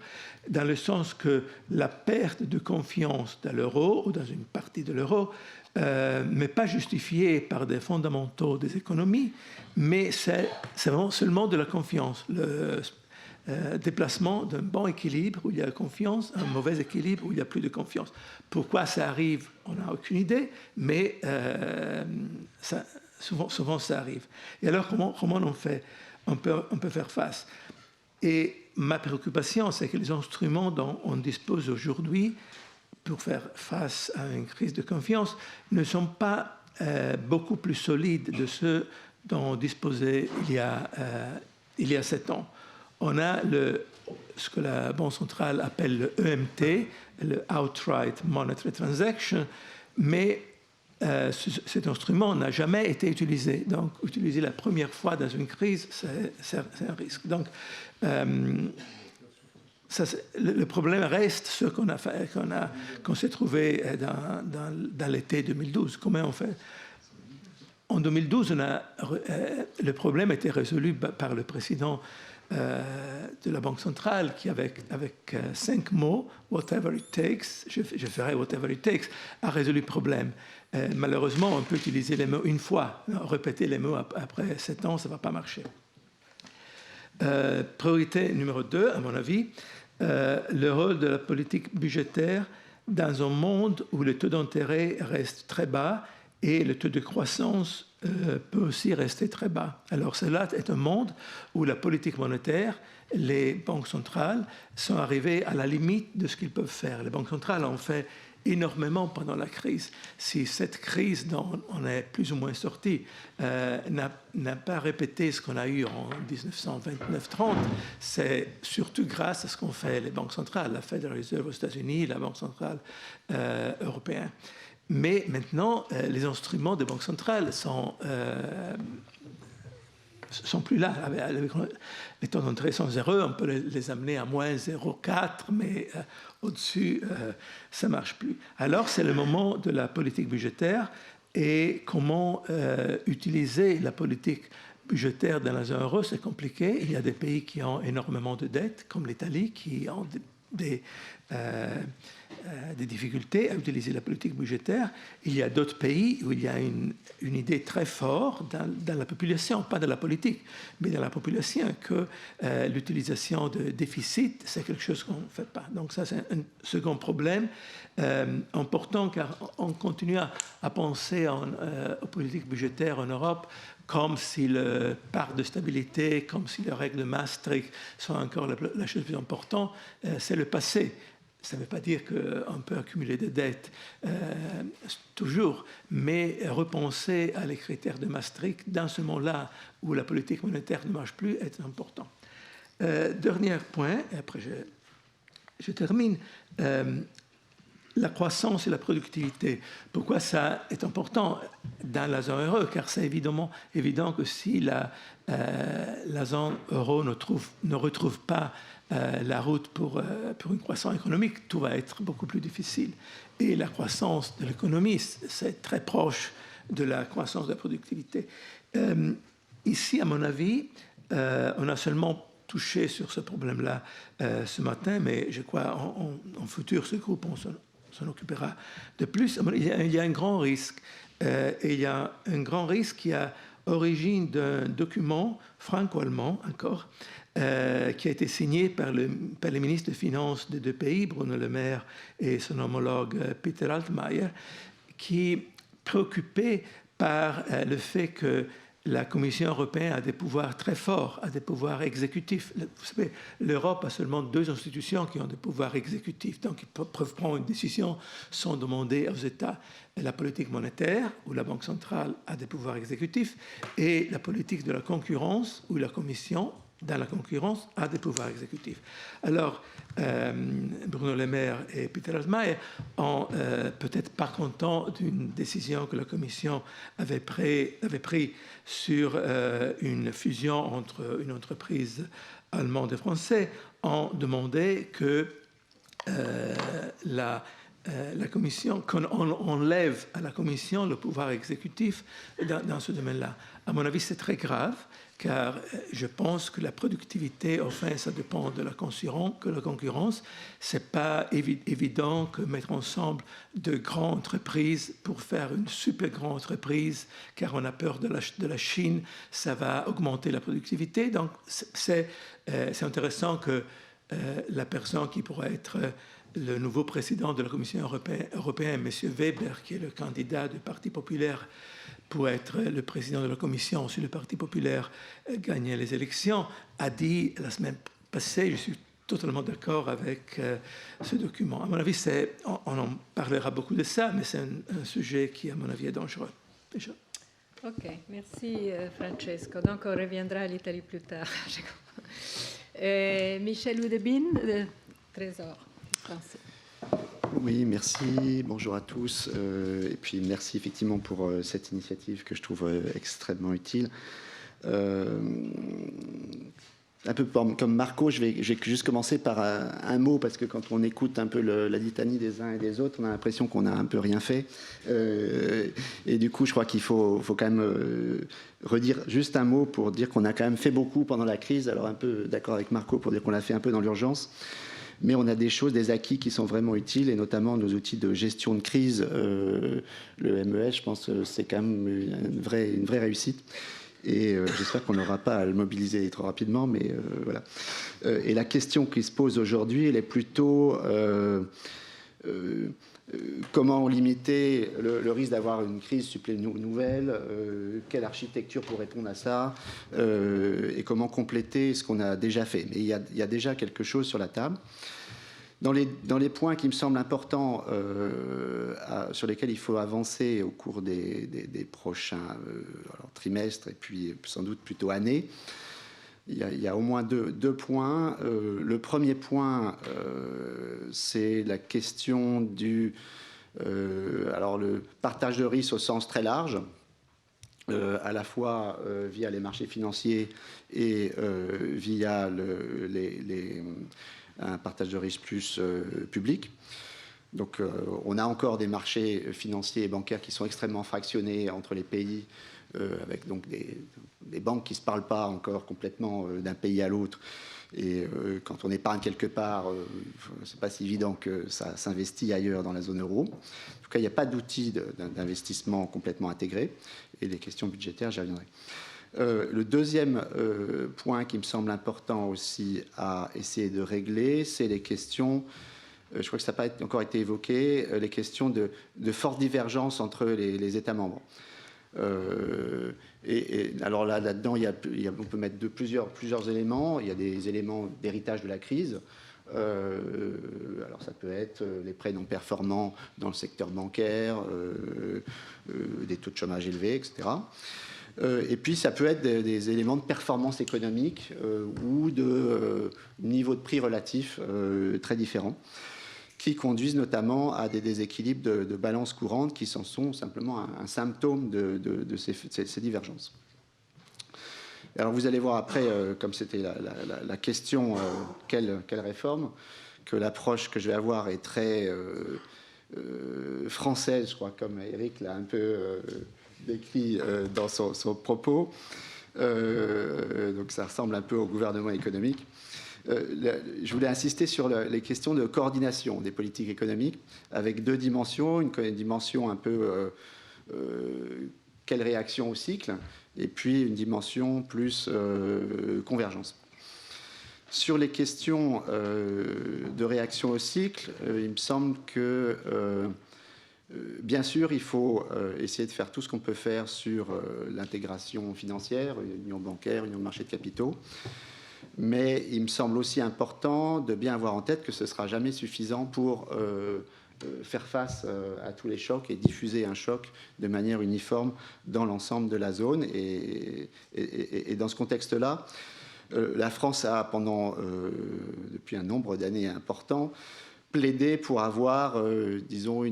Dans le sens que la perte de confiance dans l'euro ou dans une partie de l'euro n'est pas justifiée par des fondamentaux des économies, mais c'est vraiment seulement de la confiance. Le déplacement d'un bon équilibre où il y a confiance, un mauvais équilibre où il n'y a plus de confiance. Pourquoi ça arrive? On n'a aucune idée, mais souvent ça arrive. Et alors, comment on fait? On peut faire face. Et ma préoccupation, c'est que les instruments dont on dispose aujourd'hui pour faire face à une crise de confiance ne sont pas beaucoup plus solides de ceux dont on disposait il y a 7 ans. On a ce que la Banque centrale appelle le EMT, le Outright Monetary Transaction, mais cet instrument n'a jamais été utilisé. Donc, utiliser la première fois dans une crise, c'est un risque. Donc, le problème reste ce qu'on s'est trouvé dans l'été 2012. Comment on fait? En 2012, le problème a été résolu par le président de la Banque centrale qui, avec 5 mots, whatever it takes, je ferai whatever it takes, a résolu le problème. Malheureusement, on peut utiliser les mots une fois. Répéter les mots après 7 ans, ça ne va pas marcher. Priorité numéro 2, à mon avis, le rôle de la politique budgétaire dans un monde où le taux d'intérêt reste très bas et le taux de croissance peut aussi rester très bas. Alors cela est un monde où la politique monétaire, les banques centrales sont arrivées à la limite de ce qu'ils peuvent faire. Les banques centrales ont fait énormément pendant la crise. Si cette crise dont on est plus ou moins sorti n'a pas répété ce qu'on a eu en 1929-30, c'est surtout grâce à ce qu'ont fait les banques centrales, la Federal Reserve aux États-Unis, la Banque centrale européenne. Mais maintenant, les instruments des banques centrales sont plus là. Avec les taux d'intérêt sont 0, on peut les amener à moins 0,4, mais au-dessus, ça ne marche plus. Alors, c'est le moment de la politique budgétaire et comment utiliser la politique budgétaire dans la zone euro, c'est compliqué. Il y a des pays qui ont énormément de dettes, comme l'Italie, qui ont des difficultés à utiliser la politique budgétaire. Il y a d'autres pays où il y a une idée très forte dans la population, pas dans la politique, mais dans la population, que l'utilisation de déficit, c'est quelque chose qu'on ne fait pas. Donc ça, c'est un second problème important, car on continue à penser aux politiques budgétaires en Europe comme si le pacte de stabilité, comme si les règles de Maastricht sont encore la chose la plus importante. C'est le passé. Ça ne veut pas dire qu'on peut accumuler des dettes toujours, mais repenser à les critères de Maastricht dans ce moment-là où la politique monétaire ne marche plus est important. Dernier point, et après je termine, la croissance et la productivité. Pourquoi ça est important dans la zone euro? Car c'est évident que si la zone euro ne retrouve pas la route pour une croissance économique, tout va être beaucoup plus difficile. Et la croissance de l'économie, c'est très proche de la croissance de la productivité. Ici, à mon avis, on a seulement touché sur ce problème-là ce matin, mais je crois en futur, ce groupe s'en occupera de plus. Il y a un grand risque. Et il y a un grand risque qui a origine d'un document franco-allemand encore, qui a été signé par les ministres des Finances des deux pays, Bruno Le Maire et son homologue Peter Altmaier, qui est préoccupé par le fait que la Commission européenne a des pouvoirs très forts, a des pouvoirs exécutifs. Vous savez, l'Europe a seulement 2 institutions qui ont des pouvoirs exécutifs, donc ils peuvent prendre une décision sans demander aux États. La politique monétaire, où la Banque centrale a des pouvoirs exécutifs, et la politique de la concurrence, où la Commission dans la concurrence a des pouvoirs exécutifs. Alors, Bruno Le Maire et Peter Altmaier ont peut-être pas contents d'une décision que la Commission avait prise sur une fusion entre une entreprise allemande et française, ont demandé que la Commission, qu'on enlève à la Commission le pouvoir exécutif dans ce domaine-là. À mon avis, c'est très grave, car je pense que la productivité, enfin, ça dépend de la concurrence. Ce n'est pas évident que mettre ensemble de grandes entreprises pour faire une super grande entreprise, car on a peur de la Chine, ça va augmenter la productivité. Donc, c'est intéressant que la personne qui pourrait être le nouveau président de la Commission européenne, M. Weber, qui est le candidat du Parti populaire pour être le président de la Commission si le Parti populaire gagnait les élections, a dit la semaine passée, je suis totalement d'accord avec ce document. À mon avis, on en parlera beaucoup de ça, mais c'est un sujet qui, à mon avis, est dangereux. Déjà. Ok, merci Francesco. Donc on reviendra à l'Italie plus tard. Michel Oudebine, Trésor français. Oui, merci. Bonjour à tous. Et puis merci effectivement pour cette initiative que je trouve extrêmement utile. Un peu comme Marco, je vais juste commencer par un mot, parce que quand on écoute un peu la litanie des uns et des autres, on a l'impression qu'on n'a un peu rien fait. Et du coup, je crois qu'il faut quand même redire juste un mot pour dire qu'on a quand même fait beaucoup pendant la crise. Alors un peu d'accord avec Marco pour dire qu'on l'a fait un peu dans l'urgence. Mais on a des choses, des acquis qui sont vraiment utiles, et notamment nos outils de gestion de crise. Le MES, je pense, c'est quand même une vraie réussite. Et j'espère qu'on n'aura pas à le mobiliser trop rapidement, mais voilà. Et la question qui se pose aujourd'hui, elle est plutôt comment limiter le risque d'avoir une crise nouvelle, quelle architecture pour répondre à ça, et comment compléter ce qu'on a déjà fait. Mais il y a déjà quelque chose sur la table. Dans les points qui me semblent importants, sur lesquels il faut avancer au cours des prochains trimestres, et puis sans doute plutôt années, il y a au moins deux points. Le premier point, c'est la question du le partage de risques au sens très large, à la fois via les marchés financiers et via un partage de risque plus public. Donc on a encore des marchés financiers et bancaires qui sont extrêmement fractionnés entre les pays, avec donc des banques qui ne se parlent pas encore complètement d'un pays à l'autre. Et quand on épargne quelque part, c'est pas si évident que ça s'investit ailleurs dans la zone euro. En tout cas, il n'y a pas d'outil d'investissement complètement intégré. Et les questions budgétaires, j'y reviendrai. Le deuxième point qui me semble important aussi à essayer de régler, c'est les questions, je crois que ça n'a pas encore été évoqué, les questions de forte divergence entre les États membres. Alors là-dedans, on peut mettre plusieurs éléments. Il y a des éléments d'héritage de la crise. Alors ça peut être les prêts non performants dans le secteur bancaire, des taux de chômage élevés, etc. Et puis ça peut être des éléments de performance économique ou de niveau de prix relatif très différents, qui conduisent notamment à des déséquilibres de balance courante qui sont simplement un symptôme de ces divergences. Alors vous allez voir après, comme c'était la question quelle réforme, que l'approche que je vais avoir est très française, je crois, comme Eric l'a un peu décrit dans son propos. Donc ça ressemble un peu au gouvernement économique. Je voulais insister sur les questions de coordination des politiques économiques avec deux dimensions. Une dimension un peu quelle réaction au cycle, et puis une dimension plus convergence. Sur les questions de réaction au cycle, il me semble que bien sûr, il faut essayer de faire tout ce qu'on peut faire sur l'intégration financière, union bancaire, union de marché de capitaux. Mais il me semble aussi important de bien avoir en tête que ce ne sera jamais suffisant pour faire face à tous les chocs et diffuser un choc de manière uniforme dans l'ensemble de la zone. Et dans ce contexte-là, La France a, depuis un nombre d'années important, plaidé pour avoir, disons,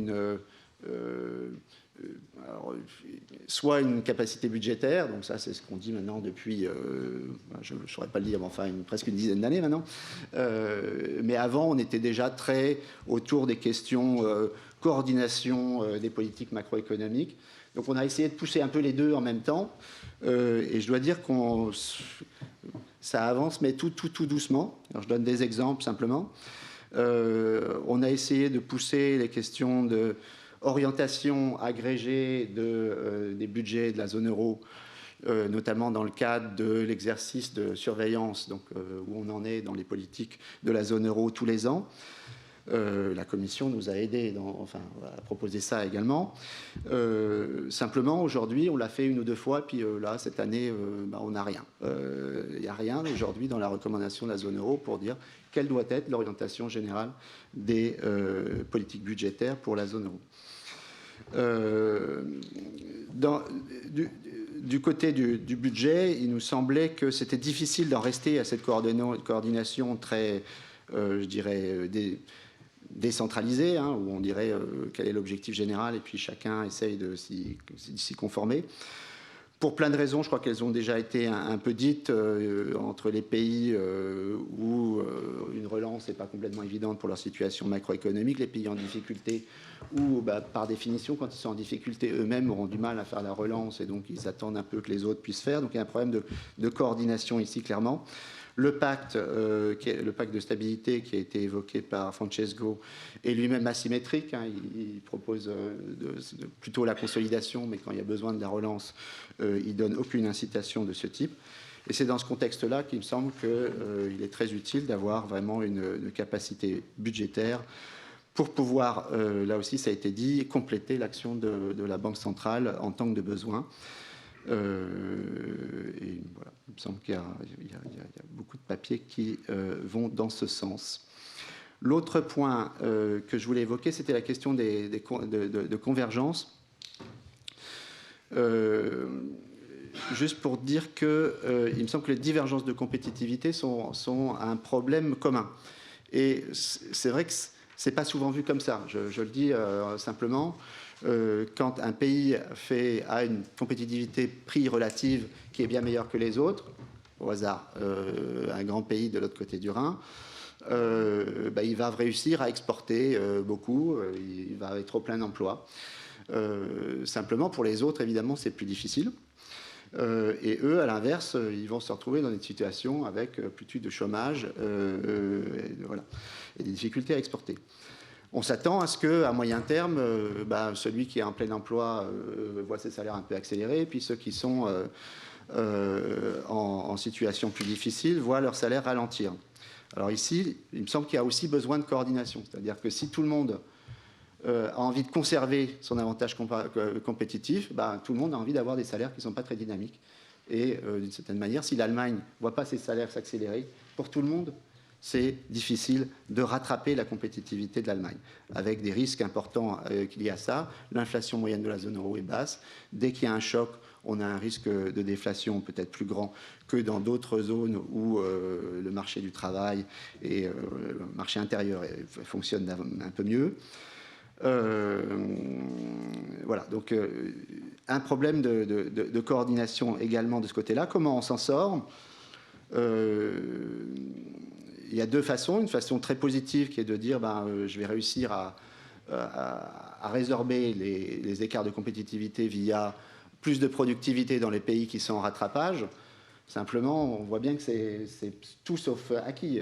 soit une capacité budgétaire, donc ça c'est ce qu'on dit maintenant depuis, je ne saurais pas le dire, mais enfin presque une dizaine d'années maintenant, mais avant on était déjà très autour des questions coordination des politiques macroéconomiques, donc on a essayé de pousser un peu les deux en même temps, et je dois dire que ça avance, mais tout doucement. Alors je donne des exemples simplement. On a essayé de pousser les questions de orientation agrégée des budgets de la zone euro, notamment dans le cadre de l'exercice de surveillance, donc, où on en est dans les politiques de la zone euro tous les ans. La Commission nous a aidés à proposer ça également. Simplement, aujourd'hui, on l'a fait une ou deux fois, puis là, cette année, on n'a rien. Il n'y a rien aujourd'hui dans la recommandation de la zone euro pour dire quelle doit être l'orientation générale des politiques budgétaires pour la zone euro. Du côté du budget, il nous semblait que c'était difficile d'en rester à cette coordination très, je dirais, décentralisée, hein, où on dirait quel est l'objectif général et puis chacun essaye de s'y conformer. Pour plein de raisons, je crois qu'elles ont déjà été un peu dites, entre les pays où une relance n'est pas complètement évidente pour leur situation macroéconomique, les pays en difficulté où, par définition, quand ils sont en difficulté, eux-mêmes auront du mal à faire la relance et donc ils attendent un peu que les autres puissent faire. Donc il y a un problème de coordination ici, clairement. Le pacte de stabilité qui a été évoqué par Francesco est lui-même asymétrique. Hein, il propose plutôt la consolidation, mais quand il y a besoin de la relance, il ne donne aucune incitation de ce type. Et c'est dans ce contexte-là qu'il me semble qu'il est très utile d'avoir vraiment une capacité budgétaire pour pouvoir, là aussi ça a été dit, compléter l'action de la Banque centrale en tant que de besoin. Et voilà, il me semble qu'il y a beaucoup de papiers qui vont dans ce sens. L'autre point que je voulais évoquer, c'était la question de convergence. Juste pour dire qu'il me semble que les divergences de compétitivité sont un problème commun. Et c'est vrai que ce n'est pas souvent vu comme ça. Je le dis simplement. Quand un pays a une compétitivité prix relative qui est bien meilleure que les autres, au hasard, un grand pays de l'autre côté du Rhin, il va réussir à exporter beaucoup, il va être trop plein d'emplois. Simplement, pour les autres, évidemment, c'est plus difficile. Et eux, à l'inverse, ils vont se retrouver dans une situation avec plus de chômage et des difficultés à exporter. On s'attend à ce qu'à moyen terme, celui qui est en plein emploi voit ses salaires un peu accélérés, puis ceux qui sont en situation plus difficile voient leur salaire ralentir. Alors ici, il me semble qu'il y a aussi besoin de coordination. C'est-à-dire que si tout le monde a envie de conserver son avantage compétitif, tout le monde a envie d'avoir des salaires qui ne sont pas très dynamiques. Et d'une certaine manière, si l'Allemagne ne voit pas ses salaires s'accélérer, pour tout le monde, c'est difficile de rattraper la compétitivité de l'Allemagne, avec des risques importants liés à ça. L'inflation moyenne de la zone euro est basse. Dès qu'il y a un choc, on a un risque de déflation peut-être plus grand que dans d'autres zones où le marché du travail et le marché intérieur fonctionnent un peu mieux. Voilà, donc un problème de coordination également de ce côté-là. Comment on s'en sort ? Il y a deux façons. Une façon très positive qui est de dire je vais réussir à résorber les écarts de compétitivité via plus de productivité dans les pays qui sont en rattrapage. Simplement, on voit bien que c'est tout sauf acquis.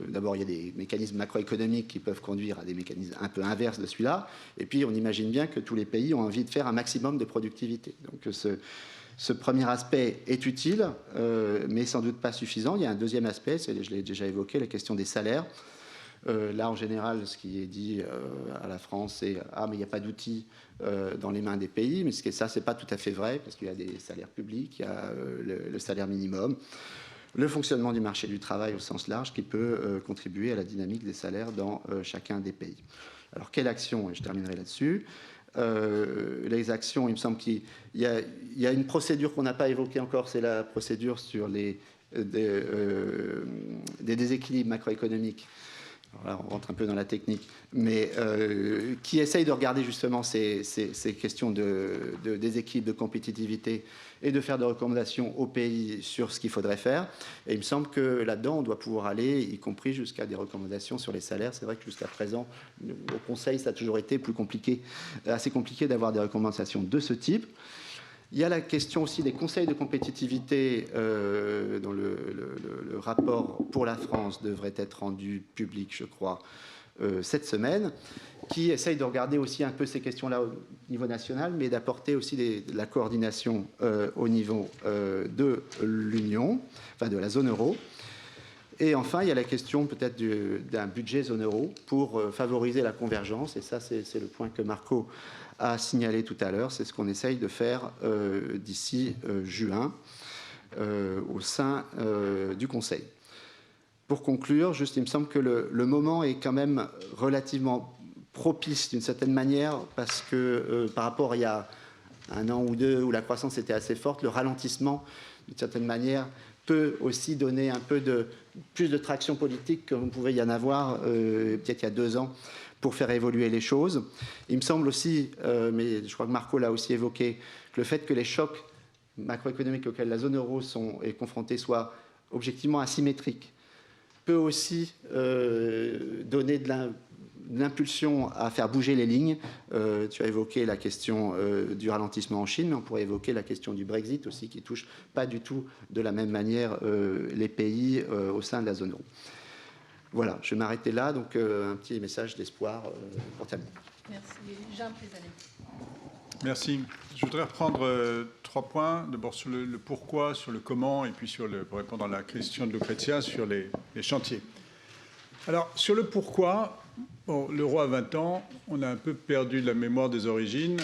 D'abord, il y a des mécanismes macroéconomiques qui peuvent conduire à des mécanismes un peu inverses de celui-là. Et puis, on imagine bien que tous les pays ont envie de faire un maximum de productivité. Donc, ce premier aspect est utile, mais sans doute pas suffisant. Il y a un deuxième aspect, je l'ai déjà évoqué, la question des salaires. Là, en général, ce qui est dit à la France, c'est « Ah, mais il n'y a pas d'outils dans les mains des pays ». Mais ça, ce n'est pas tout à fait vrai, parce qu'il y a des salaires publics, il y a le salaire minimum, le fonctionnement du marché du travail au sens large qui peut contribuer à la dynamique des salaires dans chacun des pays. Alors, quelle action ? Et je terminerai là-dessus. les actions, il me semble qu'il y a une procédure qu'on n'a pas évoquée encore, c'est la procédure sur des déséquilibres macroéconomiques. Alors là, on rentre un peu dans la technique, mais qui essaye de regarder justement ces questions de déséquilibre, de compétitivité, et de faire des recommandations aux pays sur ce qu'il faudrait faire. Et il me semble que là-dedans, on doit pouvoir aller, y compris jusqu'à des recommandations sur les salaires. C'est vrai que jusqu'à présent, au Conseil, ça a toujours été plus compliqué, assez compliqué d'avoir des recommandations de ce type. Il y a la question aussi des conseils de compétitivité dont le rapport pour la France devrait être rendu public, je crois, cette semaine, qui essaye de regarder aussi un peu ces questions-là au niveau national, mais d'apporter aussi de la coordination au niveau de l'Union, enfin de la zone euro. Et enfin, il y a la question peut-être d'un budget zone euro pour favoriser la convergence, et ça, c'est le point que Marco a signalé tout à l'heure, c'est ce qu'on essaye de faire d'ici juin au sein du Conseil. Pour conclure, juste, il me semble que le moment est quand même relativement propice d'une certaine manière, parce que par rapport à il y a un an ou deux où la croissance était assez forte, le ralentissement, d'une certaine manière, peut aussi donner un peu plus de traction politique que vous pouvez y en avoir peut-être il y a 2 ans pour faire évoluer les choses. Il me semble aussi, mais je crois que Marco l'a aussi évoqué, que le fait que les chocs macroéconomiques auxquels la zone euro est confrontée soient objectivement asymétriques peut aussi donner de l'impulsion à faire bouger les lignes. Tu as évoqué la question du ralentissement en Chine, mais on pourrait évoquer la question du Brexit aussi, qui touche pas du tout de la même manière les pays au sein de la zone euro. Voilà, je vais m'arrêter là, donc un petit message d'espoir pour terminer. Merci. Jean Prisonnier. Merci. Je voudrais reprendre 3 points. D'abord sur le pourquoi, sur le comment, et puis pour répondre à la question de Lucrezia sur les chantiers. Alors, sur le pourquoi, bon, l'euro a 20 ans, on a un peu perdu la mémoire des origines.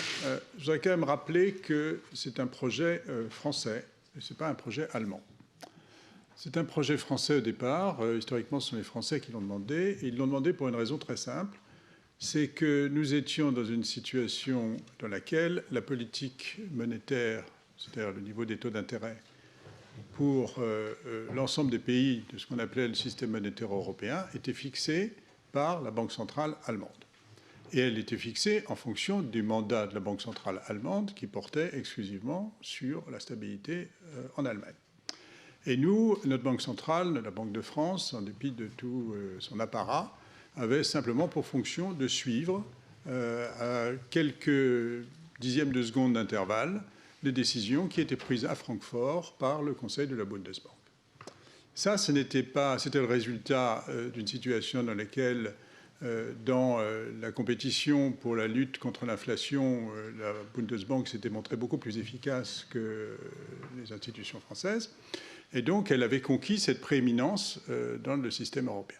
Je voudrais quand même rappeler que c'est un projet français, et ce n'est pas un projet allemand. C'est un projet français au départ. Historiquement, ce sont les Français qui l'ont demandé, et ils l'ont demandé pour une raison très simple. C'est que nous étions dans une situation dans laquelle la politique monétaire, c'est-à-dire le niveau des taux d'intérêt, pour l'ensemble des pays de ce qu'on appelait le système monétaire européen, était fixée par la Banque centrale allemande. Et elle était fixée en fonction du mandat de la Banque centrale allemande qui portait exclusivement sur la stabilité en Allemagne. Et nous, notre Banque centrale, la Banque de France, en dépit de tout son apparat, avait simplement pour fonction de suivre à quelques dixièmes de seconde d'intervalle les décisions qui étaient prises à Francfort par le Conseil de la Bundesbank. Ça, c'était le résultat d'une situation dans laquelle, dans la compétition pour la lutte contre l'inflation, la Bundesbank s'était montrée beaucoup plus efficace que les institutions françaises. Et donc, elle avait conquis cette prééminence dans le système européen.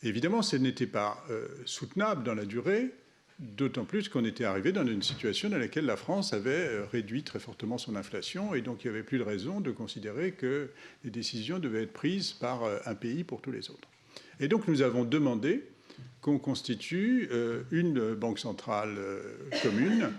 Évidemment, ce n'était pas soutenable dans la durée, d'autant plus qu'on était arrivé dans une situation dans laquelle la France avait réduit très fortement son inflation, et donc il n'y avait plus de raison de considérer que les décisions devaient être prises par un pays pour tous les autres. Et donc nous avons demandé qu'on constitue une banque centrale commune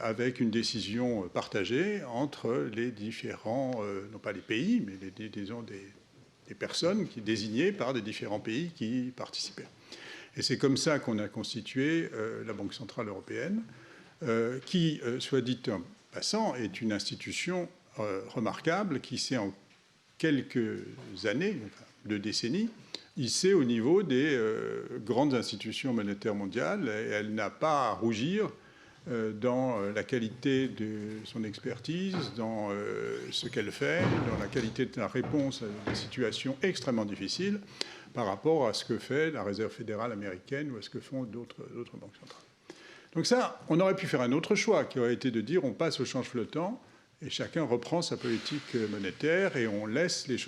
avec une décision partagée entre les différents, non pas les pays, mais disons des personnes qui désignées par des différents pays qui participaient. Et c'est comme ça qu'on a constitué la Banque centrale européenne, qui, soit dit en passant, est une institution remarquable qui s'est en quelques années, enfin 2 décennies, hissée au niveau des grandes institutions monétaires mondiales. Et elle n'a pas à rougir dans la qualité de son expertise, dans ce qu'elle fait, dans la qualité de la réponse à des situations extrêmement difficiles par rapport à ce que fait la Réserve fédérale américaine ou à ce que font d'autres banques centrales. Donc ça, on aurait pu faire un autre choix qui aurait été de dire on passe au change flottant et chacun reprend sa politique monétaire et on laisse les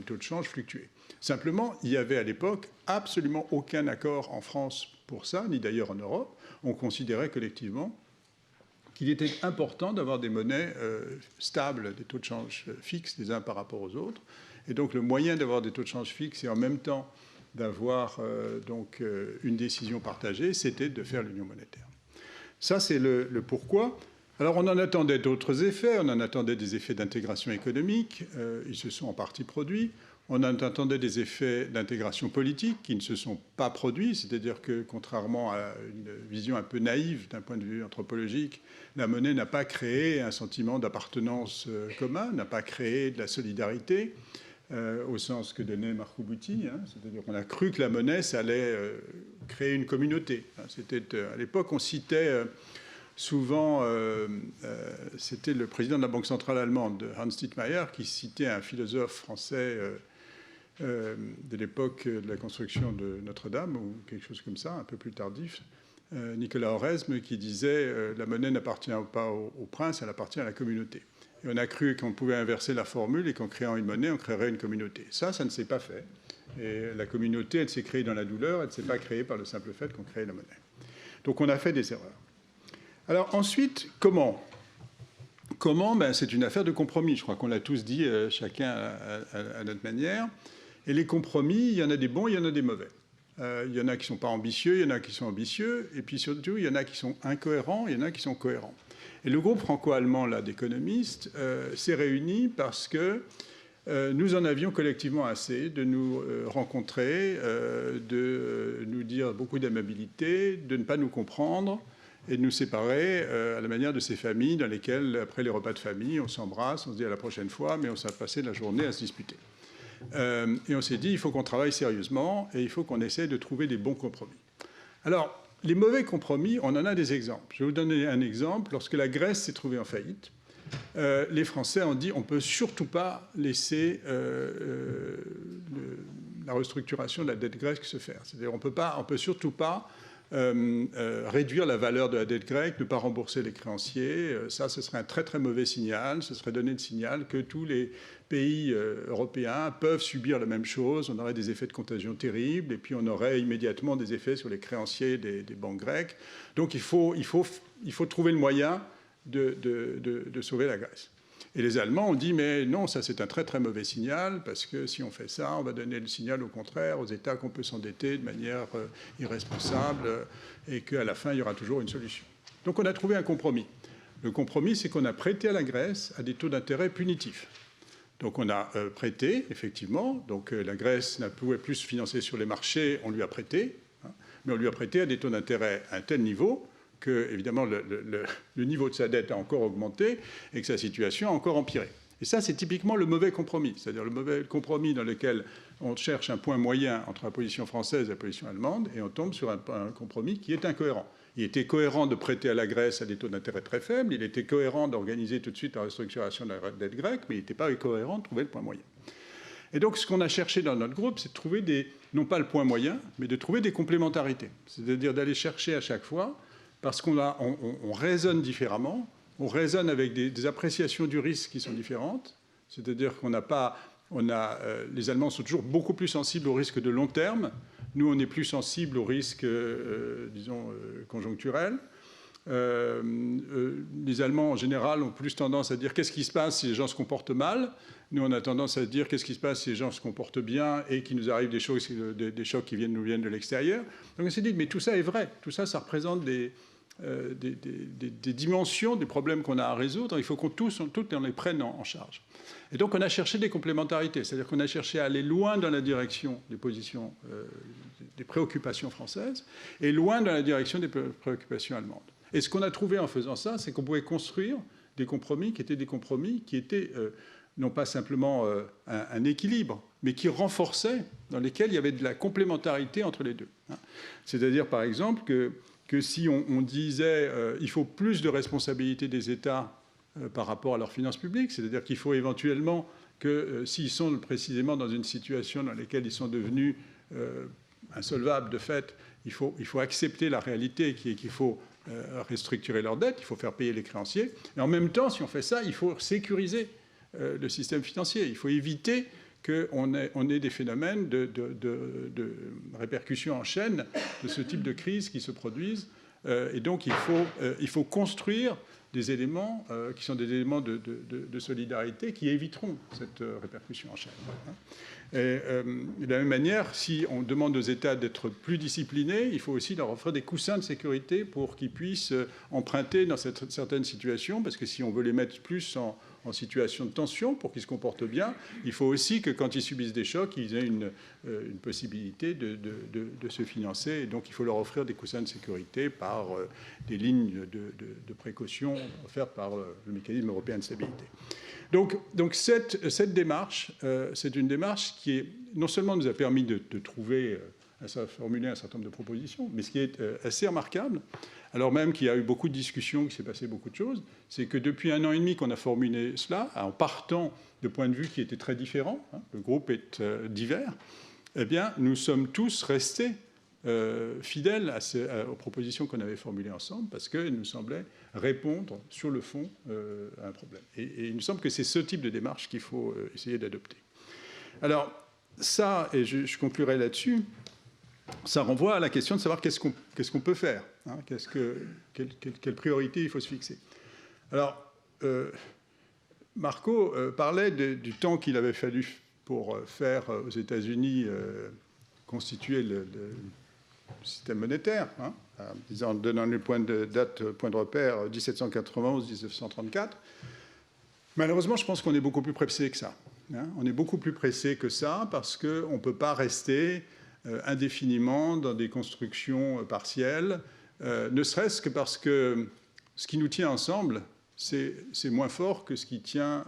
taux de change fluctuer. Simplement, il y avait à l'époque absolument aucun accord en France pour ça, ni d'ailleurs en Europe. On considérait collectivement qu'il était important d'avoir des monnaies stables, des taux de change fixes les uns par rapport aux autres. Et donc le moyen d'avoir des taux de change fixes et en même temps d'avoir une décision partagée, c'était de faire l'union monétaire. Ça, c'est le pourquoi. Alors, on en attendait d'autres effets. On en attendait des effets d'intégration économique. Ils se sont en partie produits. On en attendait des effets d'intégration politique qui ne se sont pas produits. C'est-à-dire que, contrairement à une vision un peu naïve d'un point de vue anthropologique, la monnaie n'a pas créé un sentiment d'appartenance commun, n'a pas créé de la solidarité, au sens que donnait Marco Butti. C'est-à-dire qu'on a cru que la monnaie, ça allait créer une communauté. À l'époque, on citait souvent, c'était le président de la Banque centrale allemande, Hans Dittmeier, qui citait un philosophe français de l'époque de la construction de Notre-Dame, ou quelque chose comme ça, un peu plus tardif, Nicolas Oresme, qui disait la monnaie n'appartient pas au prince, elle appartient à la communauté. Et on a cru qu'on pouvait inverser la formule et qu'en créant une monnaie, on créerait une communauté. Ça ne s'est pas fait. Et la communauté, elle s'est créée dans la douleur, elle ne s'est pas créée par le simple fait qu'on crée la monnaie. Donc on a fait des erreurs. Alors ensuite, comment ? Comment ? C'est une affaire de compromis. Je crois qu'on l'a tous dit, chacun à notre manière. Et les compromis, il y en a des bons, il y en a des mauvais. Il y en a qui ne sont pas ambitieux, il y en a qui sont ambitieux. Et puis surtout, il y en a qui sont incohérents, il y en a qui sont cohérents. Et le groupe franco-allemand d'économistes s'est réuni parce que nous en avions collectivement assez de nous rencontrer, de nous dire beaucoup d'amabilité, de ne pas nous comprendre et de nous séparer à la manière de ces familles dans lesquelles, après les repas de famille, on s'embrasse, on se dit à la prochaine fois, mais on s'est passé la journée à se disputer. Et on s'est dit, il faut qu'on travaille sérieusement et il faut qu'on essaie de trouver des bons compromis. Alors, les mauvais compromis, on en a des exemples. Je vais vous donner un exemple. Lorsque la Grèce s'est trouvée en faillite, les Français ont dit on ne peut surtout pas laisser la restructuration de la dette grecque se faire. C'est-à-dire on ne peut surtout pas réduire la valeur de la dette grecque, ne pas rembourser les créanciers. Ça, ce serait un très très mauvais signal. Ce serait donner le signal que tous les pays européens peuvent subir la même chose. On aurait des effets de contagion terribles et puis on aurait immédiatement des effets sur les créanciers des banques grecques. Donc il faut trouver le moyen de sauver la Grèce. Et les Allemands ont dit mais non, ça c'est un très très mauvais signal parce que si on fait ça, on va donner le signal au contraire aux États qu'on peut s'endetter de manière irresponsable et qu'à la fin il y aura toujours une solution. Donc on a trouvé un compromis. Le compromis, c'est qu'on a prêté à la Grèce à des taux d'intérêt punitifs. Donc on a prêté, effectivement. Donc la Grèce ne pouvait plus se financer sur les marchés, on lui a prêté, mais on lui a prêté à des taux d'intérêt à un tel niveau que, évidemment, le niveau de sa dette a encore augmenté et que sa situation a encore empiré. Et ça, c'est typiquement le mauvais compromis, c'est-à-dire le mauvais compromis dans lequel on cherche un point moyen entre la position française et la position allemande, et on tombe sur un compromis qui est incohérent. Il était cohérent de prêter à la Grèce à des taux d'intérêt très faibles, il était cohérent d'organiser tout de suite la restructuration de la dette grecque, mais il n'était pas cohérent de trouver le point moyen. Et donc, ce qu'on a cherché dans notre groupe, c'est de trouver non pas le point moyen, mais de trouver des complémentarités. C'est-à-dire d'aller chercher à chaque fois, parce qu'on raisonne différemment, on raisonne avec des appréciations du risque qui sont différentes, c'est-à-dire les Allemands sont toujours beaucoup plus sensibles au risque de long terme, nous on est plus sensibles au risque, conjoncturel. Les Allemands en général ont plus tendance à dire qu'est-ce qui se passe si les gens se comportent mal, nous on a tendance à dire qu'est-ce qui se passe si les gens se comportent bien et qu'il nous arrive des chocs qui nous viennent de l'extérieur. Donc on s'est dit mais tout ça est vrai, tout ça représente des dimensions des problèmes qu'on a à résoudre, il faut qu'on toutes on les prenne en charge. Et donc on a cherché des complémentarités, c'est-à-dire qu'on a cherché à aller loin dans la direction des positions, des préoccupations françaises et loin dans la direction des préoccupations allemandes. Et ce qu'on a trouvé en faisant ça, c'est qu'on pouvait construire des compromis qui étaient non pas simplement un équilibre, mais qui renforçaient, dans lesquels il y avait de la complémentarité entre les deux. C'est-à-dire par exemple que si on disait il faut plus de responsabilité des États par rapport à leurs finances publiques, c'est-à-dire qu'il faut éventuellement que s'ils sont précisément dans une situation dans laquelle ils sont devenus insolvables de fait, il faut accepter la réalité qui est qu'il faut restructurer leurs dettes, il faut faire payer les créanciers. Et en même temps, si on fait ça, il faut sécuriser le système financier. Il faut éviter qu'on ait des phénomènes de répercussions en chaîne de ce type de crise qui se produisent Et donc, il faut construire des éléments qui sont des éléments de solidarité qui éviteront cette répercussion en chaîne. Et de la même manière, si on demande aux États d'être plus disciplinés, il faut aussi leur offrir des coussins de sécurité pour qu'ils puissent emprunter dans certaines situations, parce que si on veut les mettre plus en situation de tension pour qu'ils se comportent bien, il faut aussi que quand ils subissent des chocs, ils aient une possibilité de se financer. Et donc il faut leur offrir des coussins de sécurité par des lignes de précaution offertes par le mécanisme européen de stabilité. Donc cette démarche, c'est une démarche qui non seulement nous a permis de formuler un certain nombre de propositions, mais ce qui est assez remarquable, alors même qu'il y a eu beaucoup de discussions, qu'il s'est passé beaucoup de choses, c'est que depuis 1 an et demi qu'on a formulé cela, en partant de points de vue qui étaient très différents, le groupe est divers, eh bien, nous sommes tous restés fidèles aux propositions qu'on avait formulées ensemble, parce qu'elles nous semblaient répondre sur le fond à un problème. Et il nous semble que c'est ce type de démarche qu'il faut essayer d'adopter. Alors, ça, et je conclurai là-dessus, ça renvoie à la question de savoir qu'est-ce qu'on peut faire, hein, quelle priorité il faut se fixer. Alors, Marco parlait du temps qu'il avait fallu pour faire aux États-Unis constituer le système monétaire, hein, en donnant le point de repère 1791-1934. Malheureusement, je pense qu'on est beaucoup plus pressé que ça. Hein. On est beaucoup plus pressé que ça parce qu'on ne peut pas rester indéfiniment dans des constructions partielles, ne serait-ce que parce que ce qui nous tient ensemble, c'est moins fort que ce qui tient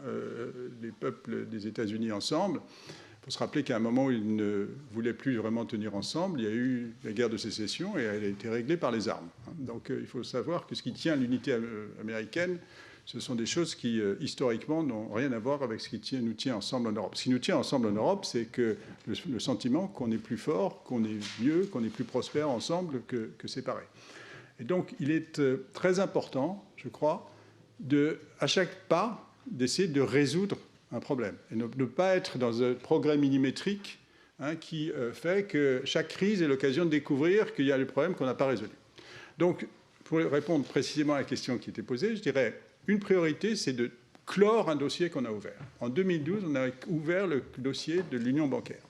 les peuples des États-Unis ensemble. Il faut se rappeler qu'à un moment où ils ne voulaient plus vraiment tenir ensemble, il y a eu la guerre de sécession et elle a été réglée par les armes. Donc il faut savoir que ce qui tient l'unité américaine, ce sont des choses qui, historiquement, n'ont rien à voir avec ce qui nous tient ensemble en Europe. Ce qui nous tient ensemble en Europe, c'est que le sentiment qu'on est plus fort, qu'on est mieux, qu'on est plus prospère ensemble que séparés. Et donc, il est très important, je crois, à chaque pas, d'essayer de résoudre un problème. Et ne pas être dans un progrès millimétrique qui fait que chaque crise est l'occasion de découvrir qu'il y a des problèmes qu'on n'a pas résolus. Donc, pour répondre précisément à la question qui était posée, je dirais... Une priorité, c'est de clore un dossier qu'on a ouvert. En 2012, on a ouvert le dossier de l'union bancaire.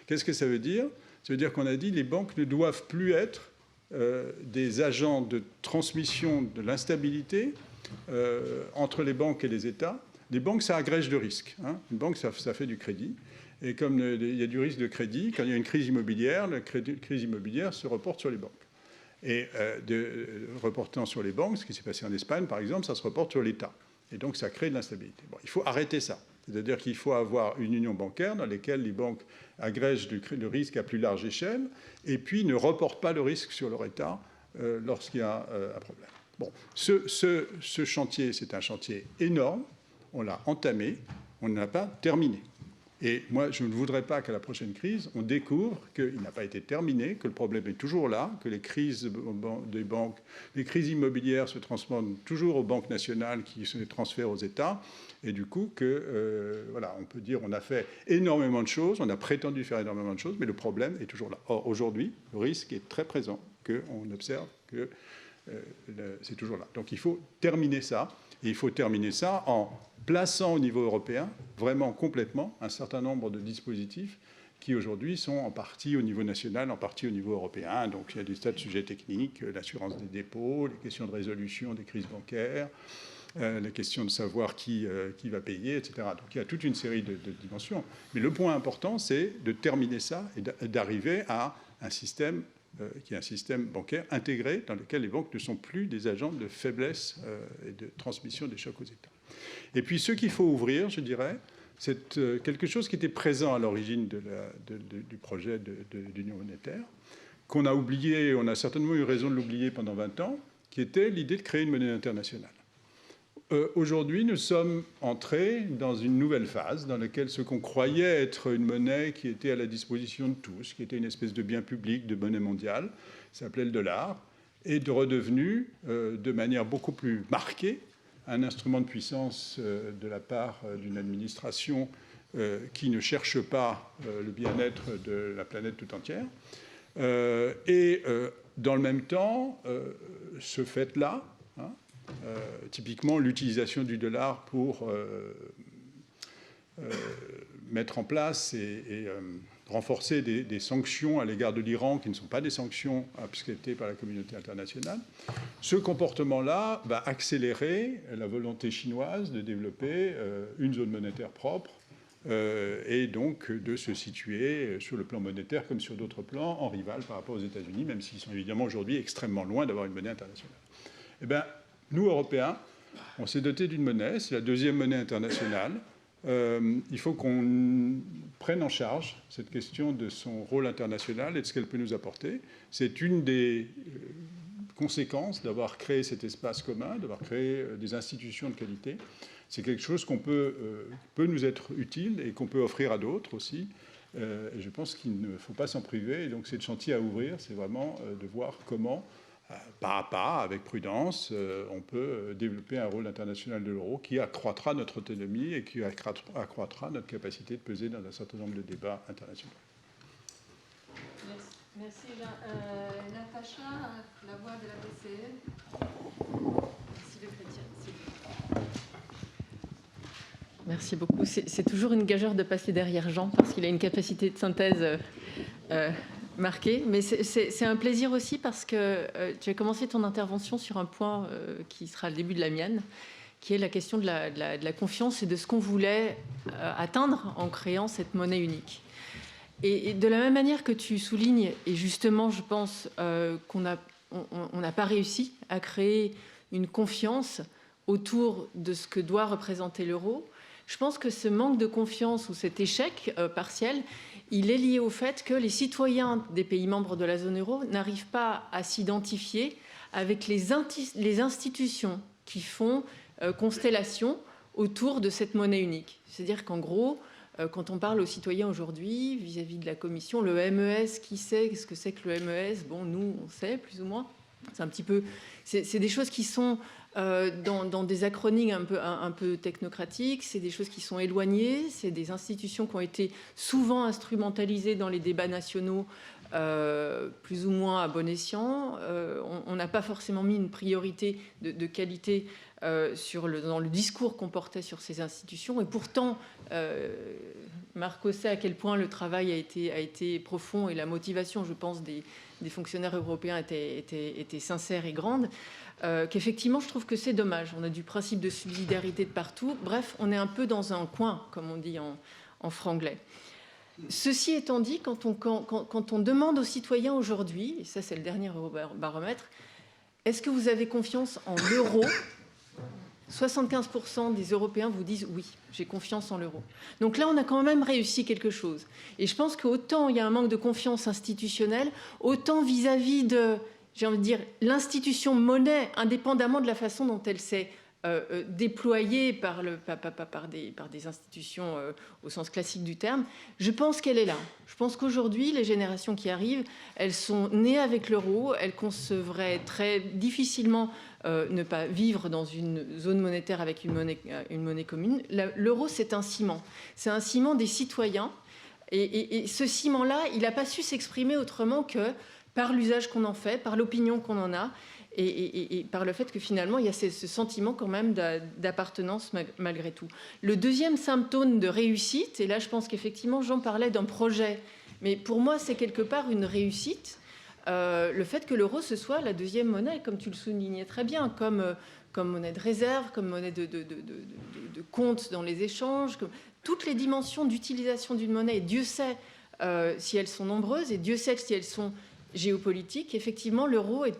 Qu'est-ce que ça veut dire? Ça veut dire qu'on a dit que les banques ne doivent plus être des agents de transmission de l'instabilité entre les banques et les États. Les banques, ça agrège de risques. Hein. Une banque, ça fait du crédit. Et comme il y a du risque de crédit, quand il y a une crise immobilière, la crise immobilière se reporte sur les banques. Et reportant sur les banques, ce qui s'est passé en Espagne, par exemple, ça se reporte sur l'État. Et donc, ça crée de l'instabilité. Bon, il faut arrêter ça. C'est-à-dire qu'il faut avoir une union bancaire dans laquelle les banques agrègent le risque à plus large échelle et puis ne reportent pas le risque sur leur État lorsqu'il y a un problème. Bon, ce chantier, c'est un chantier énorme. On l'a entamé, on ne l'a pas terminé. Et moi, je ne voudrais pas qu'à la prochaine crise, on découvre qu'il n'a pas été terminé, que le problème est toujours là, que les crises des banques, les crises immobilières se transforment toujours aux banques nationales qui se transfèrent aux États. Et du coup, voilà, on peut dire qu'on a fait énormément de choses, on a prétendu faire énormément de choses, mais le problème est toujours là. Or, aujourd'hui, le risque est très présent, qu'on observe que c'est toujours là. Donc, il faut terminer ça. Et il faut terminer ça en plaçant au niveau européen, vraiment complètement, un certain nombre de dispositifs qui aujourd'hui sont en partie au niveau national, en partie au niveau européen. Donc il y a des tas de sujets techniques, l'assurance des dépôts, les questions de résolution des crises bancaires, les questions de savoir qui va payer, etc. Donc il y a toute une série de dimensions. Mais le point important, c'est de terminer ça et d'arriver à un système qui est un système bancaire intégré dans lequel les banques ne sont plus des agents de faiblesse et de transmission des chocs aux États. Et puis, ce qu'il faut ouvrir, je dirais, c'est quelque chose qui était présent à l'origine du projet d'union monétaire, qu'on a oublié, on a certainement eu raison de l'oublier pendant 20 ans, qui était l'idée de créer une monnaie internationale. Aujourd'hui, nous sommes entrés dans une nouvelle phase dans laquelle ce qu'on croyait être une monnaie qui était à la disposition de tous, qui était une espèce de bien public, de monnaie mondiale, s'appelait le dollar, est redevenu, de manière beaucoup plus marquée, un instrument de puissance de la part d'une administration qui ne cherche pas le bien-être de la planète tout entière. Et dans le même temps, ce fait-là, hein, typiquement l'utilisation du dollar pour mettre en place et renforcer des sanctions à l'égard de l'Iran qui ne sont pas des sanctions acceptées par la communauté internationale. Ce comportement-là va accélérer la volonté chinoise de développer une zone monétaire propre et donc de se situer sur le plan monétaire comme sur d'autres plans en rival par rapport aux États-Unis, même s'ils sont évidemment aujourd'hui extrêmement loin d'avoir une monnaie internationale. Eh bien, nous, Européens, on s'est doté d'une monnaie, c'est la deuxième monnaie internationale. Il faut qu'on prenne en charge cette question de son rôle international et de ce qu'elle peut nous apporter. C'est une des conséquences d'avoir créé cet espace commun, d'avoir créé des institutions de qualité. C'est quelque chose qu'on peut nous être utile et qu'on peut offrir à d'autres aussi. Et je pense qu'il ne faut pas s'en priver. Et donc, c'est le chantier à ouvrir, c'est vraiment de voir comment, pas à pas, avec prudence, on peut développer un rôle international de l'euro qui accroîtra notre autonomie et qui accroîtra notre capacité de peser dans un certain nombre de débats internationaux. Merci. Natacha, la voix de la BCE. Merci le chrétien. Merci beaucoup. C'est toujours une gageure de passer derrière Jean parce qu'il a une capacité de synthèse marquée. Mais c'est un plaisir aussi parce que tu as commencé ton intervention sur un point qui sera le début de la mienne, qui est la question de la confiance et de ce qu'on voulait atteindre en créant cette monnaie unique. Et de la même manière que tu soulignes, et justement, je pense qu'on n'a pas réussi à créer une confiance autour de ce que doit représenter l'euro, je pense que ce manque de confiance ou cet échec partiel, il est lié au fait que les citoyens des pays membres de la zone euro n'arrivent pas à s'identifier avec les institutions qui font constellation autour de cette monnaie unique. C'est-à-dire qu'en gros, quand on parle aux citoyens aujourd'hui, vis-à-vis de la Commission, le MES, qui sait ce que c'est que le MES? Bon, nous, on sait, plus ou moins. C'est un petit peu... C'est des choses qui sont dans des acronymes un peu technocratiques, c'est des choses qui sont éloignées, c'est des institutions qui ont été souvent instrumentalisées dans les débats nationaux, plus ou moins à bon escient. On n'a pas forcément mis une priorité de qualité dans le discours qu'on portait sur ces institutions. Et pourtant, Marco sait à quel point le travail a été profond et la motivation, je pense, des fonctionnaires européens était sincère et grande. Qu'effectivement, je trouve que c'est dommage. On a du principe de subsidiarité de partout. Bref, on est un peu dans un coin, comme on dit en franglais. Ceci étant dit, quand on demande aux citoyens aujourd'hui, et ça c'est le dernier Eurobaromètre, est-ce que vous avez confiance en l'euro ? 75% des Européens vous disent oui, j'ai confiance en l'euro. Donc là, on a quand même réussi quelque chose. Et je pense qu'autant il y a un manque de confiance institutionnelle, autant vis-à-vis de, j'ai envie de dire, l'institution monnaie, indépendamment de la façon dont elle s'est déployée par des institutions au sens classique du terme, je pense qu'elle est là. Je pense qu'aujourd'hui, les générations qui arrivent, elles sont nées avec l'euro, elles concevraient très difficilement ne pas vivre dans une zone monétaire avec une monnaie commune. L'euro, c'est un ciment. C'est un ciment des citoyens. Et ce ciment-là, il n'a pas su s'exprimer autrement que par l'usage qu'on en fait, par l'opinion qu'on en a, et par le fait que finalement, il y a ce sentiment quand même d'appartenance malgré tout. Le deuxième symptôme de réussite, et là je pense qu'effectivement Jean parlait d'un projet, mais pour moi c'est quelque part une réussite, le fait que l'euro ce soit la deuxième monnaie, comme tu le soulignais très bien, comme monnaie de réserve, comme monnaie de compte dans les échanges, comme toutes les dimensions d'utilisation d'une monnaie, et Dieu sait si elles sont nombreuses, et Dieu sait si elles sont géopolitique, effectivement, l'euro est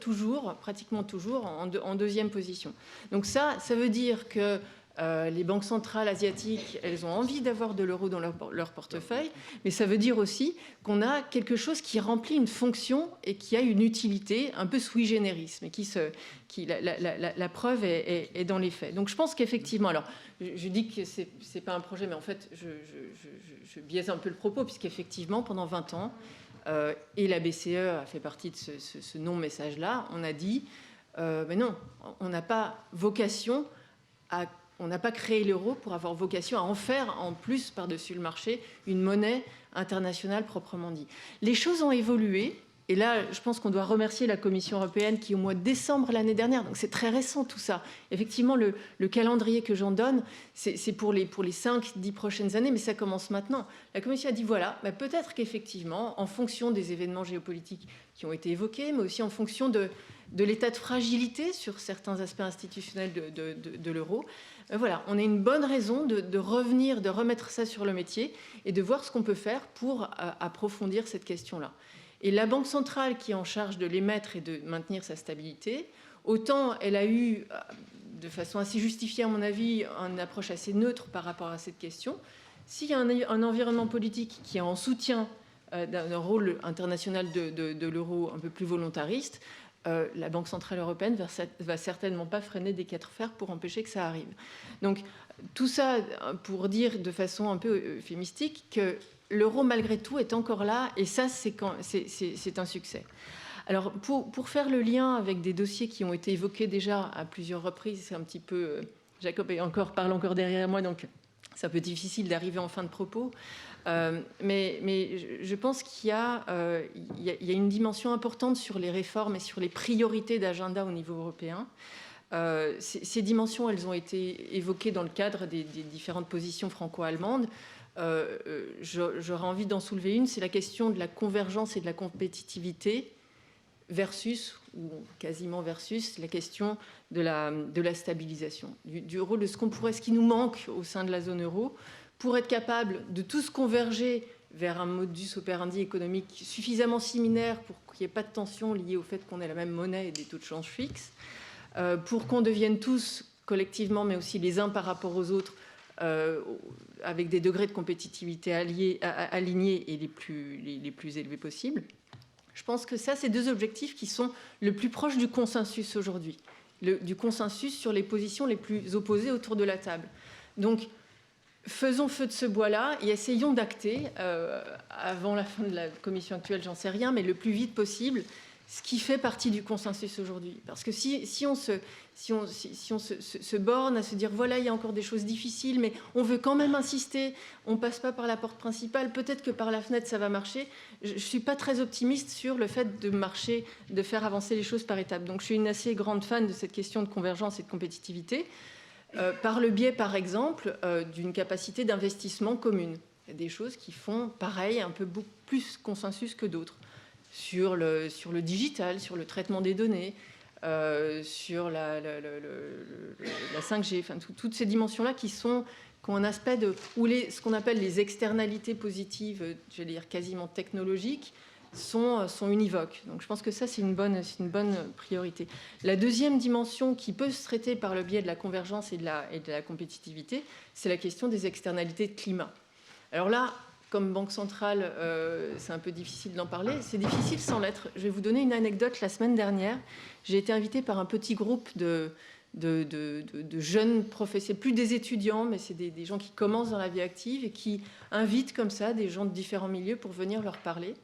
pratiquement toujours en deuxième position. Donc ça veut dire que les banques centrales asiatiques, elles ont envie d'avoir de l'euro dans leur portefeuille, mais ça veut dire aussi qu'on a quelque chose qui remplit une fonction et qui a une utilité un peu sui generis, mais la preuve est dans les faits. Donc je pense qu'effectivement, alors je dis que c'est pas un projet, mais en fait je biaise un peu le propos, puisqu'effectivement, pendant 20 ans, et la BCE a fait partie de ce non-message-là, on a dit mais non, on n'a pas vocation on n'a pas créé l'euro pour avoir vocation à en faire en plus par-dessus le marché une monnaie internationale proprement dit. Les choses ont évolué Et là, je pense qu'on doit remercier la Commission européenne qui, au mois de décembre l'année dernière, donc c'est très récent tout ça, effectivement, le calendrier que j'en donne, c'est pour les 5-10 prochaines années, mais ça commence maintenant. La Commission a dit, voilà, bah, peut-être qu'effectivement, en fonction des événements géopolitiques qui ont été évoqués, mais aussi en fonction de l'état de fragilité sur certains aspects institutionnels de l'euro, voilà, on a une bonne raison de revenir, de remettre ça sur le métier et de voir ce qu'on peut faire pour approfondir cette question-là. Et la Banque centrale qui est en charge de l'émettre et de maintenir sa stabilité, autant elle a eu, de façon assez justifiée à mon avis, une approche assez neutre par rapport à cette question. S'il y a un environnement politique qui est en soutien d'un rôle international de l'euro un peu plus volontariste, la Banque centrale européenne va certainement pas freiner des quatre fers pour empêcher que ça arrive. Donc tout ça pour dire de façon un peu euphémistique que l'euro, malgré tout, est encore là, et ça, c'est un succès. Alors, pour faire le lien avec des dossiers qui ont été évoqués déjà à plusieurs reprises, c'est un petit peu... Jacob parle encore derrière moi, donc c'est un peu difficile d'arriver en fin de propos. Mais je pense qu'il y a une dimension importante sur les réformes et sur les priorités d'agenda au niveau européen. Ces dimensions, elles ont été évoquées dans le cadre des différentes positions franco-allemandes. J'aurais envie d'en soulever une, c'est la question de la convergence et de la compétitivité versus, ou quasiment versus, la question de la stabilisation, du rôle de ce qui nous manque au sein de la zone euro pour être capable de tous converger vers un modus operandi économique suffisamment similaire pour qu'il n'y ait pas de tension liée au fait qu'on ait la même monnaie et des taux de change fixes, pour qu'on devienne tous collectivement, mais aussi les uns par rapport aux autres, avec des degrés de compétitivité alignés et les plus élevés possibles. Je pense que ça, c'est deux objectifs qui sont le plus proches du consensus aujourd'hui, du consensus sur les positions les plus opposées autour de la table. Donc, faisons feu de ce bois-là et essayons d'acter, avant la fin de la commission actuelle, j'en sais rien, mais le plus vite possible, ce qui fait partie du consensus aujourd'hui. Parce que si on se borne à se dire, voilà, il y a encore des choses difficiles, mais on veut quand même insister, on ne passe pas par la porte principale, peut-être que par la fenêtre, ça va marcher. Je ne suis pas très optimiste sur le fait de marcher, de faire avancer les choses par étapes. Donc, je suis une assez grande fan de cette question de convergence et de compétitivité, par le biais, par exemple, d'une capacité d'investissement commune. Il y a des choses qui font, pareil, un peu beaucoup plus consensus que d'autres. Sur le digital, sur le traitement des données, sur la 5G, enfin, toutes ces dimensions-là qui ont un aspect où ce qu'on appelle les externalités positives, je vais dire quasiment technologiques, sont univoques. Donc je pense que ça, c'est une bonne priorité. La deuxième dimension qui peut se traiter par le biais de la convergence et de la compétitivité, c'est la question des externalités de climat. Alors là, comme Banque centrale, c'est un peu difficile d'en parler. C'est difficile sans l'être. Je vais vous donner une anecdote. La semaine dernière, j'ai été invitée par un petit groupe de jeunes professeurs, plus des étudiants, mais c'est des gens qui commencent dans la vie active et qui invitent comme ça des gens de différents milieux pour venir leur parler.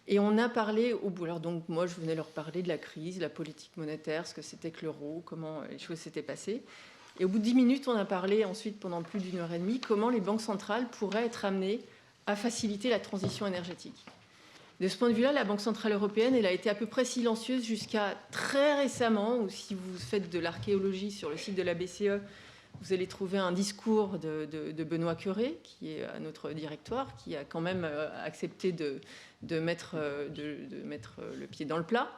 Et on a parlé au bout. Alors donc moi, je venais leur parler de la crise, la politique monétaire, ce que c'était que l'euro, comment les choses s'étaient passées. Et au bout de 10 minutes, on a parlé ensuite pendant plus d'une heure et demie comment les banques centrales pourraient être amenées à faciliter la transition énergétique. De ce point de vue-là, la Banque centrale européenne, elle a été à peu près silencieuse jusqu'à très récemment, où si vous faites de l'archéologie sur le site de la BCE, vous allez trouver un discours de Benoît Cœuré, qui est à notre directoire, qui a quand même accepté de mettre le pied dans le plat.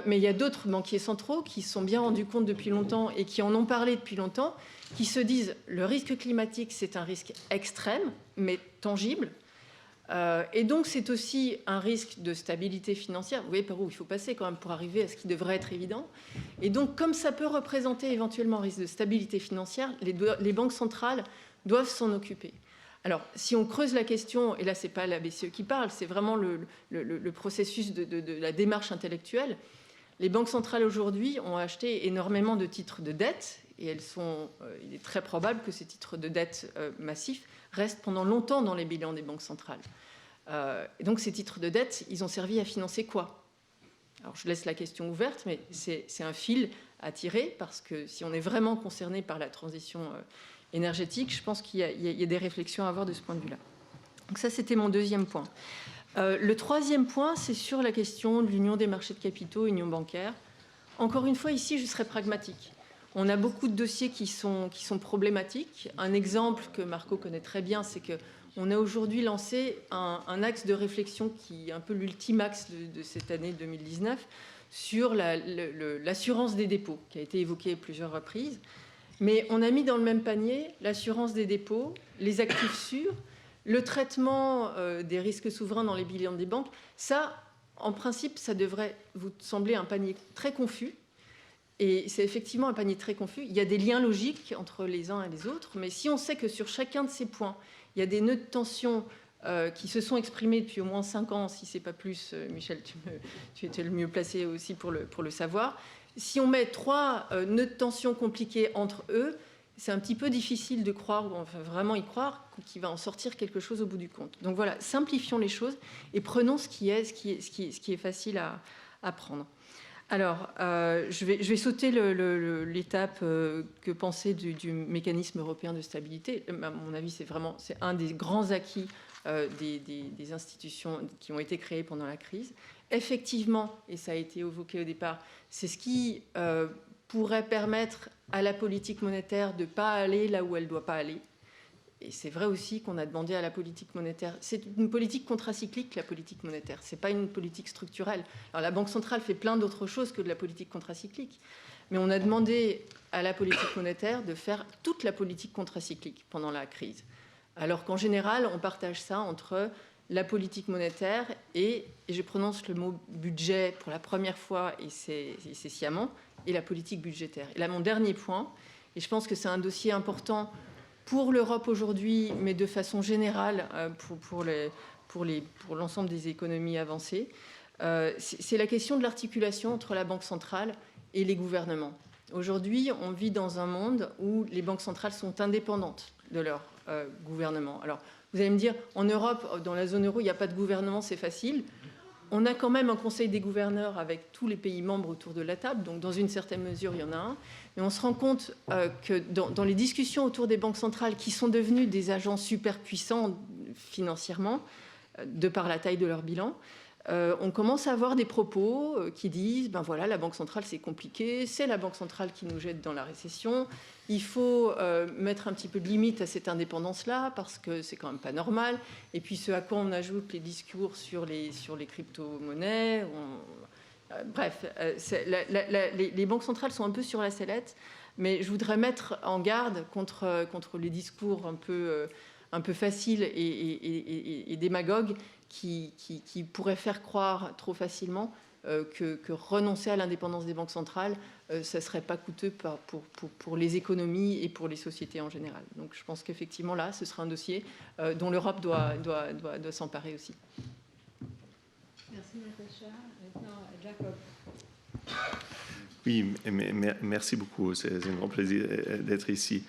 Mais il y a d'autres banquiers centraux qui se sont bien rendus compte depuis longtemps et qui en ont parlé depuis longtemps, qui se disent le risque climatique, c'est un risque extrême, mais tangible. Et donc, c'est aussi un risque de stabilité financière. Vous voyez par où il faut passer quand même pour arriver à ce qui devrait être évident. Et donc, comme ça peut représenter éventuellement un risque de stabilité financière, les banques centrales doivent s'en occuper. Alors, si on creuse la question, et là, ce n'est pas la BCE qui parle, c'est vraiment le processus de la démarche intellectuelle, les banques centrales aujourd'hui ont acheté énormément de titres de dette, et il est très probable que ces titres de dette massifs restent pendant longtemps dans les bilans des banques centrales. Et donc, ces titres de dette, ils ont servi à financer quoi? Alors, je laisse la question ouverte, mais c'est un fil à tirer, parce que si on est vraiment concerné par la transition énergétique, je pense qu'il y a des réflexions à avoir de ce point de vue-là. Donc ça, c'était mon deuxième point. Le troisième point, c'est sur la question de l'union des marchés de capitaux, union bancaire. Encore une fois, ici, je serai pragmatique. On a beaucoup de dossiers qui sont problématiques. Un exemple que Marco connaît très bien, c'est qu'on a aujourd'hui lancé un axe de réflexion qui est un peu l'ultime axe de cette année 2019 sur l'assurance des dépôts, qui a été évoquée à plusieurs reprises. Mais on a mis dans le même panier l'assurance des dépôts, les actifs sûrs, le traitement des risques souverains dans les bilans des banques. Ça, en principe, ça devrait vous sembler un panier très confus. Et c'est effectivement un panier très confus. Il y a des liens logiques entre les uns et les autres. Mais si on sait que sur chacun de ces points, il y a des nœuds de tension qui se sont exprimés depuis au moins 5 ans, si ce n'est pas plus, Michel, tu étais le mieux placé aussi pour le savoir. Si on met 3 nœuds de tension compliqués entre eux, c'est un petit peu difficile de croire, ou enfin vraiment y croire, qu'il va en sortir quelque chose au bout du compte. Donc voilà, simplifions les choses et prenons ce qui est facile à prendre. Alors, je vais sauter l'étape que penser du mécanisme européen de stabilité. À mon avis, c'est un des grands acquis des institutions qui ont été créées pendant la crise. Effectivement, et ça a été évoqué au départ, c'est ce qui pourrait permettre à la politique monétaire de ne pas aller là où elle ne doit pas aller. Et c'est vrai aussi qu'on a demandé à la politique monétaire... C'est une politique contracyclique, la politique monétaire. Ce n'est pas une politique structurelle. Alors, la Banque centrale fait plein d'autres choses que de la politique contracyclique. Mais on a demandé à la politique monétaire de faire toute la politique contracyclique pendant la crise. Alors qu'en général, on partage ça entre la politique monétaire et je prononce le mot budget pour la première fois, et c'est sciemment, et la politique budgétaire. Et là, mon dernier point, et je pense que c'est un dossier important pour l'Europe aujourd'hui, mais de façon générale pour l'ensemble des économies avancées, c'est la question de l'articulation entre la Banque centrale et les gouvernements. Aujourd'hui, on vit dans un monde où les banques centrales sont indépendantes de leur gouvernement. Alors, vous allez me dire, en Europe, dans la zone euro, il n'y a pas de gouvernement, c'est facile. On a quand même un conseil des gouverneurs avec tous les pays membres autour de la table, donc dans une certaine mesure, il y en a un. Mais on se rend compte que dans les discussions autour des banques centrales, qui sont devenues des agents super puissants financièrement, de par la taille de leur bilan, on commence à avoir des propos qui disent, ben voilà, la Banque centrale, c'est compliqué, c'est la Banque centrale qui nous jette dans la récession, il faut mettre un petit peu de limite à cette indépendance-là, parce que c'est quand même pas normal. Et puis ce à quoi on ajoute les discours sur les crypto-monnaies. Bref, les banques centrales sont un peu sur la sellette, mais je voudrais mettre en garde contre les discours un peu faciles et démagogues qui pourraient faire croire trop facilement que renoncer à l'indépendance des banques centrales, ça ne serait pas coûteux pour les économies et pour les sociétés en général. Donc je pense qu'effectivement là, ce sera un dossier dont l'Europe doit s'emparer aussi. Merci Natacha. Maintenant, Jacob. Oui, merci beaucoup. C'est un grand plaisir d'être ici.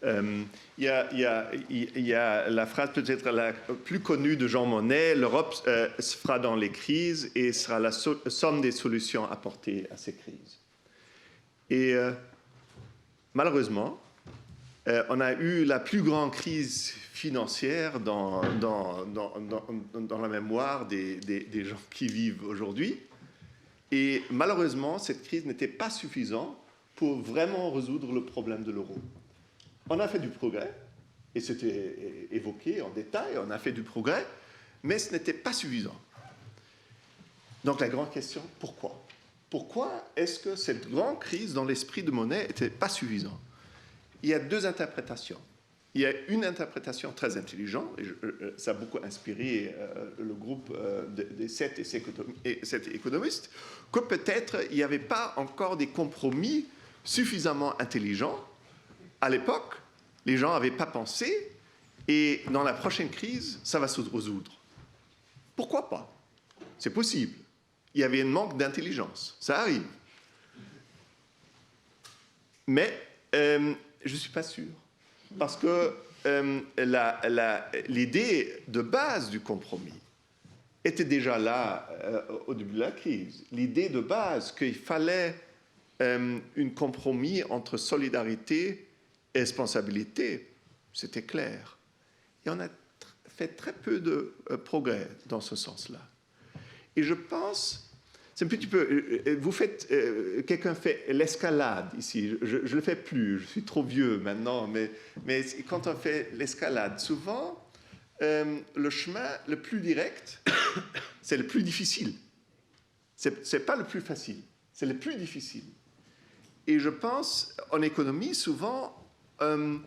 Il y a la phrase peut-être la plus connue de Jean Monnet, l'Europe se fera dans les crises et sera la somme des solutions apportées à ces crises. Et malheureusement, on a eu la plus grande crise financière dans la mémoire des gens qui vivent aujourd'hui. Et malheureusement, cette crise n'était pas suffisante pour vraiment résoudre le problème de l'euro. On a fait du progrès, et c'était évoqué en détail, on a fait du progrès, mais ce n'était pas suffisant. Donc la grande question, pourquoi ? Pourquoi est-ce que cette grande crise dans l'esprit de Monnet n'était pas suffisante ? Il y a 2 interprétations. Il y a une interprétation très intelligente, et ça a beaucoup inspiré le groupe des 7 économistes, que peut-être il n'y avait pas encore des compromis suffisamment intelligents. À l'époque, les gens n'avaient pas pensé, et dans la prochaine crise, ça va se résoudre. Pourquoi pas ? C'est possible. Il y avait un manque d'intelligence. Ça arrive. Mais je ne suis pas sûr. Parce que l'idée de base du compromis était déjà là au début de la crise. L'idée de base qu'il fallait un compromis entre solidarité et responsabilité, c'était clair. Et on a fait très peu de progrès dans ce sens-là. Et je pense, c'est un petit peu, quelqu'un fait l'escalade ici, je ne le fais plus, je suis trop vieux maintenant, mais quand on fait l'escalade, souvent, le chemin le plus direct, c'est le plus difficile. Ce n'est pas le plus facile, c'est le plus difficile. Et je pense, en économie, souvent, on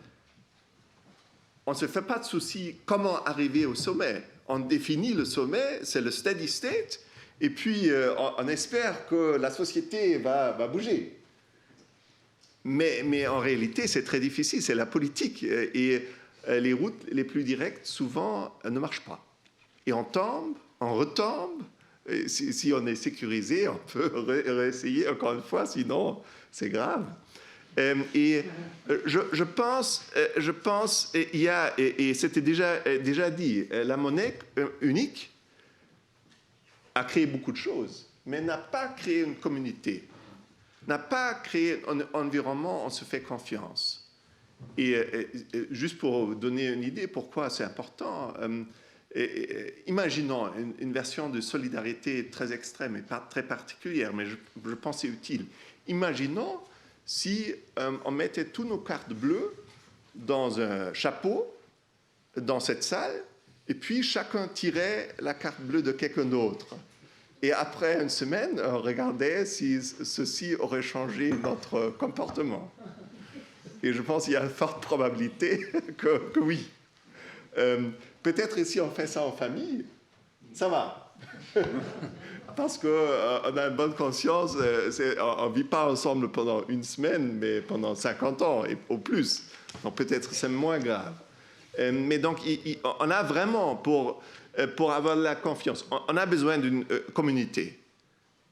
ne se fait pas de soucis comment arriver au sommet. On définit le sommet, c'est le steady state, et puis on espère que la société va bouger. Mais en réalité, c'est très difficile, c'est la politique. Et les routes les plus directes, souvent, ne marchent pas. Et on tombe, on retombe. Et si on est sécurisé, on peut réessayer encore une fois, sinon c'est grave. Et je pense, il y a, et c'était déjà dit, la monnaie unique a créé beaucoup de choses, mais n'a pas créé une communauté, n'a pas créé un environnement où on se fait confiance. Et juste pour donner une idée pourquoi c'est important, imaginons une version de solidarité très extrême et pas très particulière, mais je pense c'est utile. Imaginons si on mettait toutes nos cartes bleues dans un chapeau, dans cette salle, et puis chacun tirait la carte bleue de quelqu'un d'autre. Et après une semaine, on regardait si ceci aurait changé notre comportement. Et je pense qu'il y a une forte probabilité que oui. Peut-être si on fait ça en famille, ça va. Parce qu'on a une bonne conscience, on ne vit pas ensemble pendant une semaine, mais pendant 50 ans et au plus. Donc peut-être c'est moins grave. Mais donc on a vraiment, pour avoir de la confiance, on a besoin d'une communauté.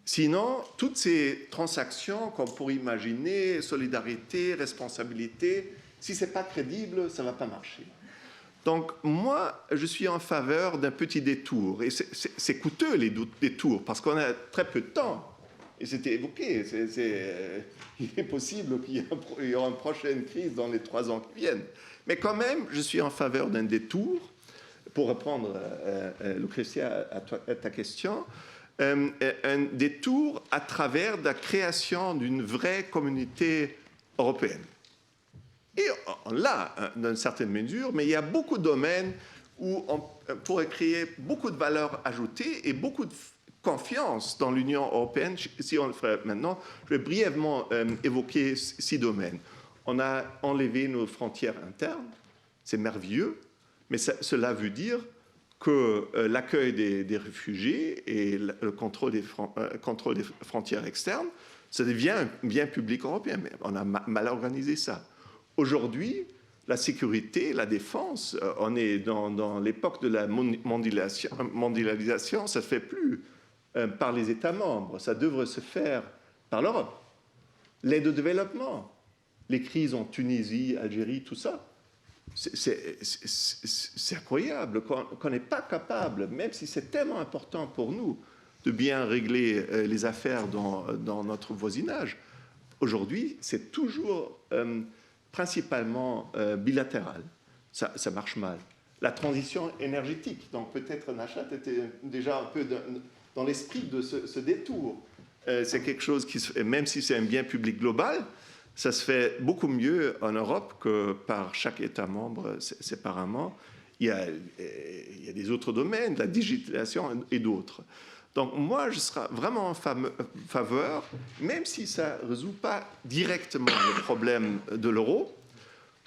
Sinon, toutes ces transactions qu'on pourrait imaginer, solidarité, responsabilité, si ce n'est pas crédible, ça ne va pas marcher. Donc, moi, je suis en faveur d'un petit détour. Et c'est coûteux, les détours, parce qu'on a très peu de temps. Et c'était évoqué. Il est possible qu'il y aura une prochaine crise dans les 3 ans qui viennent. Mais quand même, je suis en faveur d'un détour. Pour répondre, Lucrezia, à ta question, un détour à travers la création d'une vraie communauté européenne. Et on l'a dans une certaine mesure, mais il y a beaucoup de domaines où on pourrait créer beaucoup de valeur ajoutée et beaucoup de confiance dans l'Union européenne. Si on le ferait maintenant, je vais brièvement évoquer 6 domaines. On a enlevé nos frontières internes, c'est merveilleux, mais cela veut dire que l'accueil des réfugiés et le contrôle des frontières externes, ça devient un bien public européen. Mais on a mal organisé ça. Aujourd'hui, la sécurité, la défense, on est dans l'époque de la mondialisation, ça ne se fait plus par les États membres, ça devrait se faire par l'Europe. L'aide au développement, les crises en Tunisie, Algérie, tout ça, c'est incroyable qu'on n'est pas capable, même si c'est tellement important pour nous, de bien régler les affaires dans notre voisinage. Aujourd'hui, c'est toujours principalement bilatéral. Ça marche mal. La transition énergétique, donc peut-être Nachat était déjà un peu dans l'esprit de ce détour. C'est quelque chose qui, même si c'est un bien public global, ça se fait beaucoup mieux en Europe que par chaque État membre séparément. Il y a des autres domaines, la digitalisation et d'autres. Donc moi, je serai vraiment en faveur, même si ça ne résout pas directement le problème de l'euro,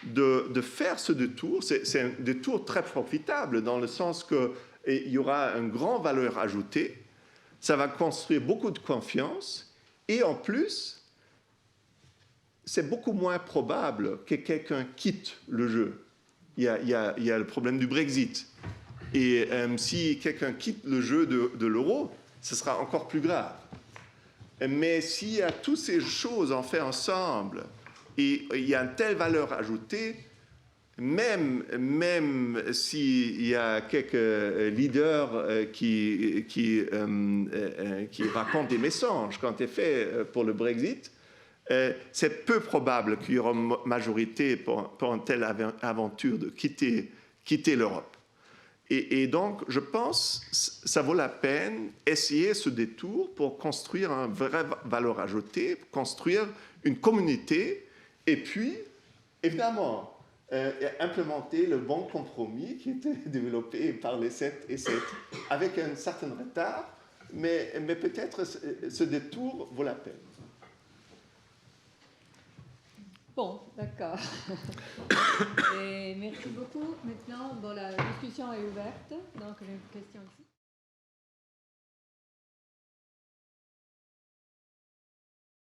de faire ce détour. C'est un détour très profitable dans le sens qu'il y aura une grande valeur ajoutée, ça va construire beaucoup de confiance et en plus, c'est beaucoup moins probable que quelqu'un quitte le jeu. Il y a le problème du Brexit. Et si quelqu'un quitte le jeu de l'euro, ce sera encore plus grave. Mais s'il y a toutes ces choses en fait ensemble, et il y a une telle valeur ajoutée, même s'il y a quelques leaders qui racontent des mensonges quand c'est fait pour le Brexit, c'est peu probable qu'il y aura une majorité pour une telle aventure de quitter l'Europe. Et donc, je pense que ça vaut la peine essayer ce détour pour construire une vraie valeur ajoutée, pour construire une communauté, et puis, évidemment, implémenter le bon compromis qui était développé par les 7 et 7, avec un certain retard, mais peut-être ce détour vaut la peine. Bon, d'accord. Et merci beaucoup. Maintenant, bon, la discussion est ouverte. Donc, j'ai une question ici.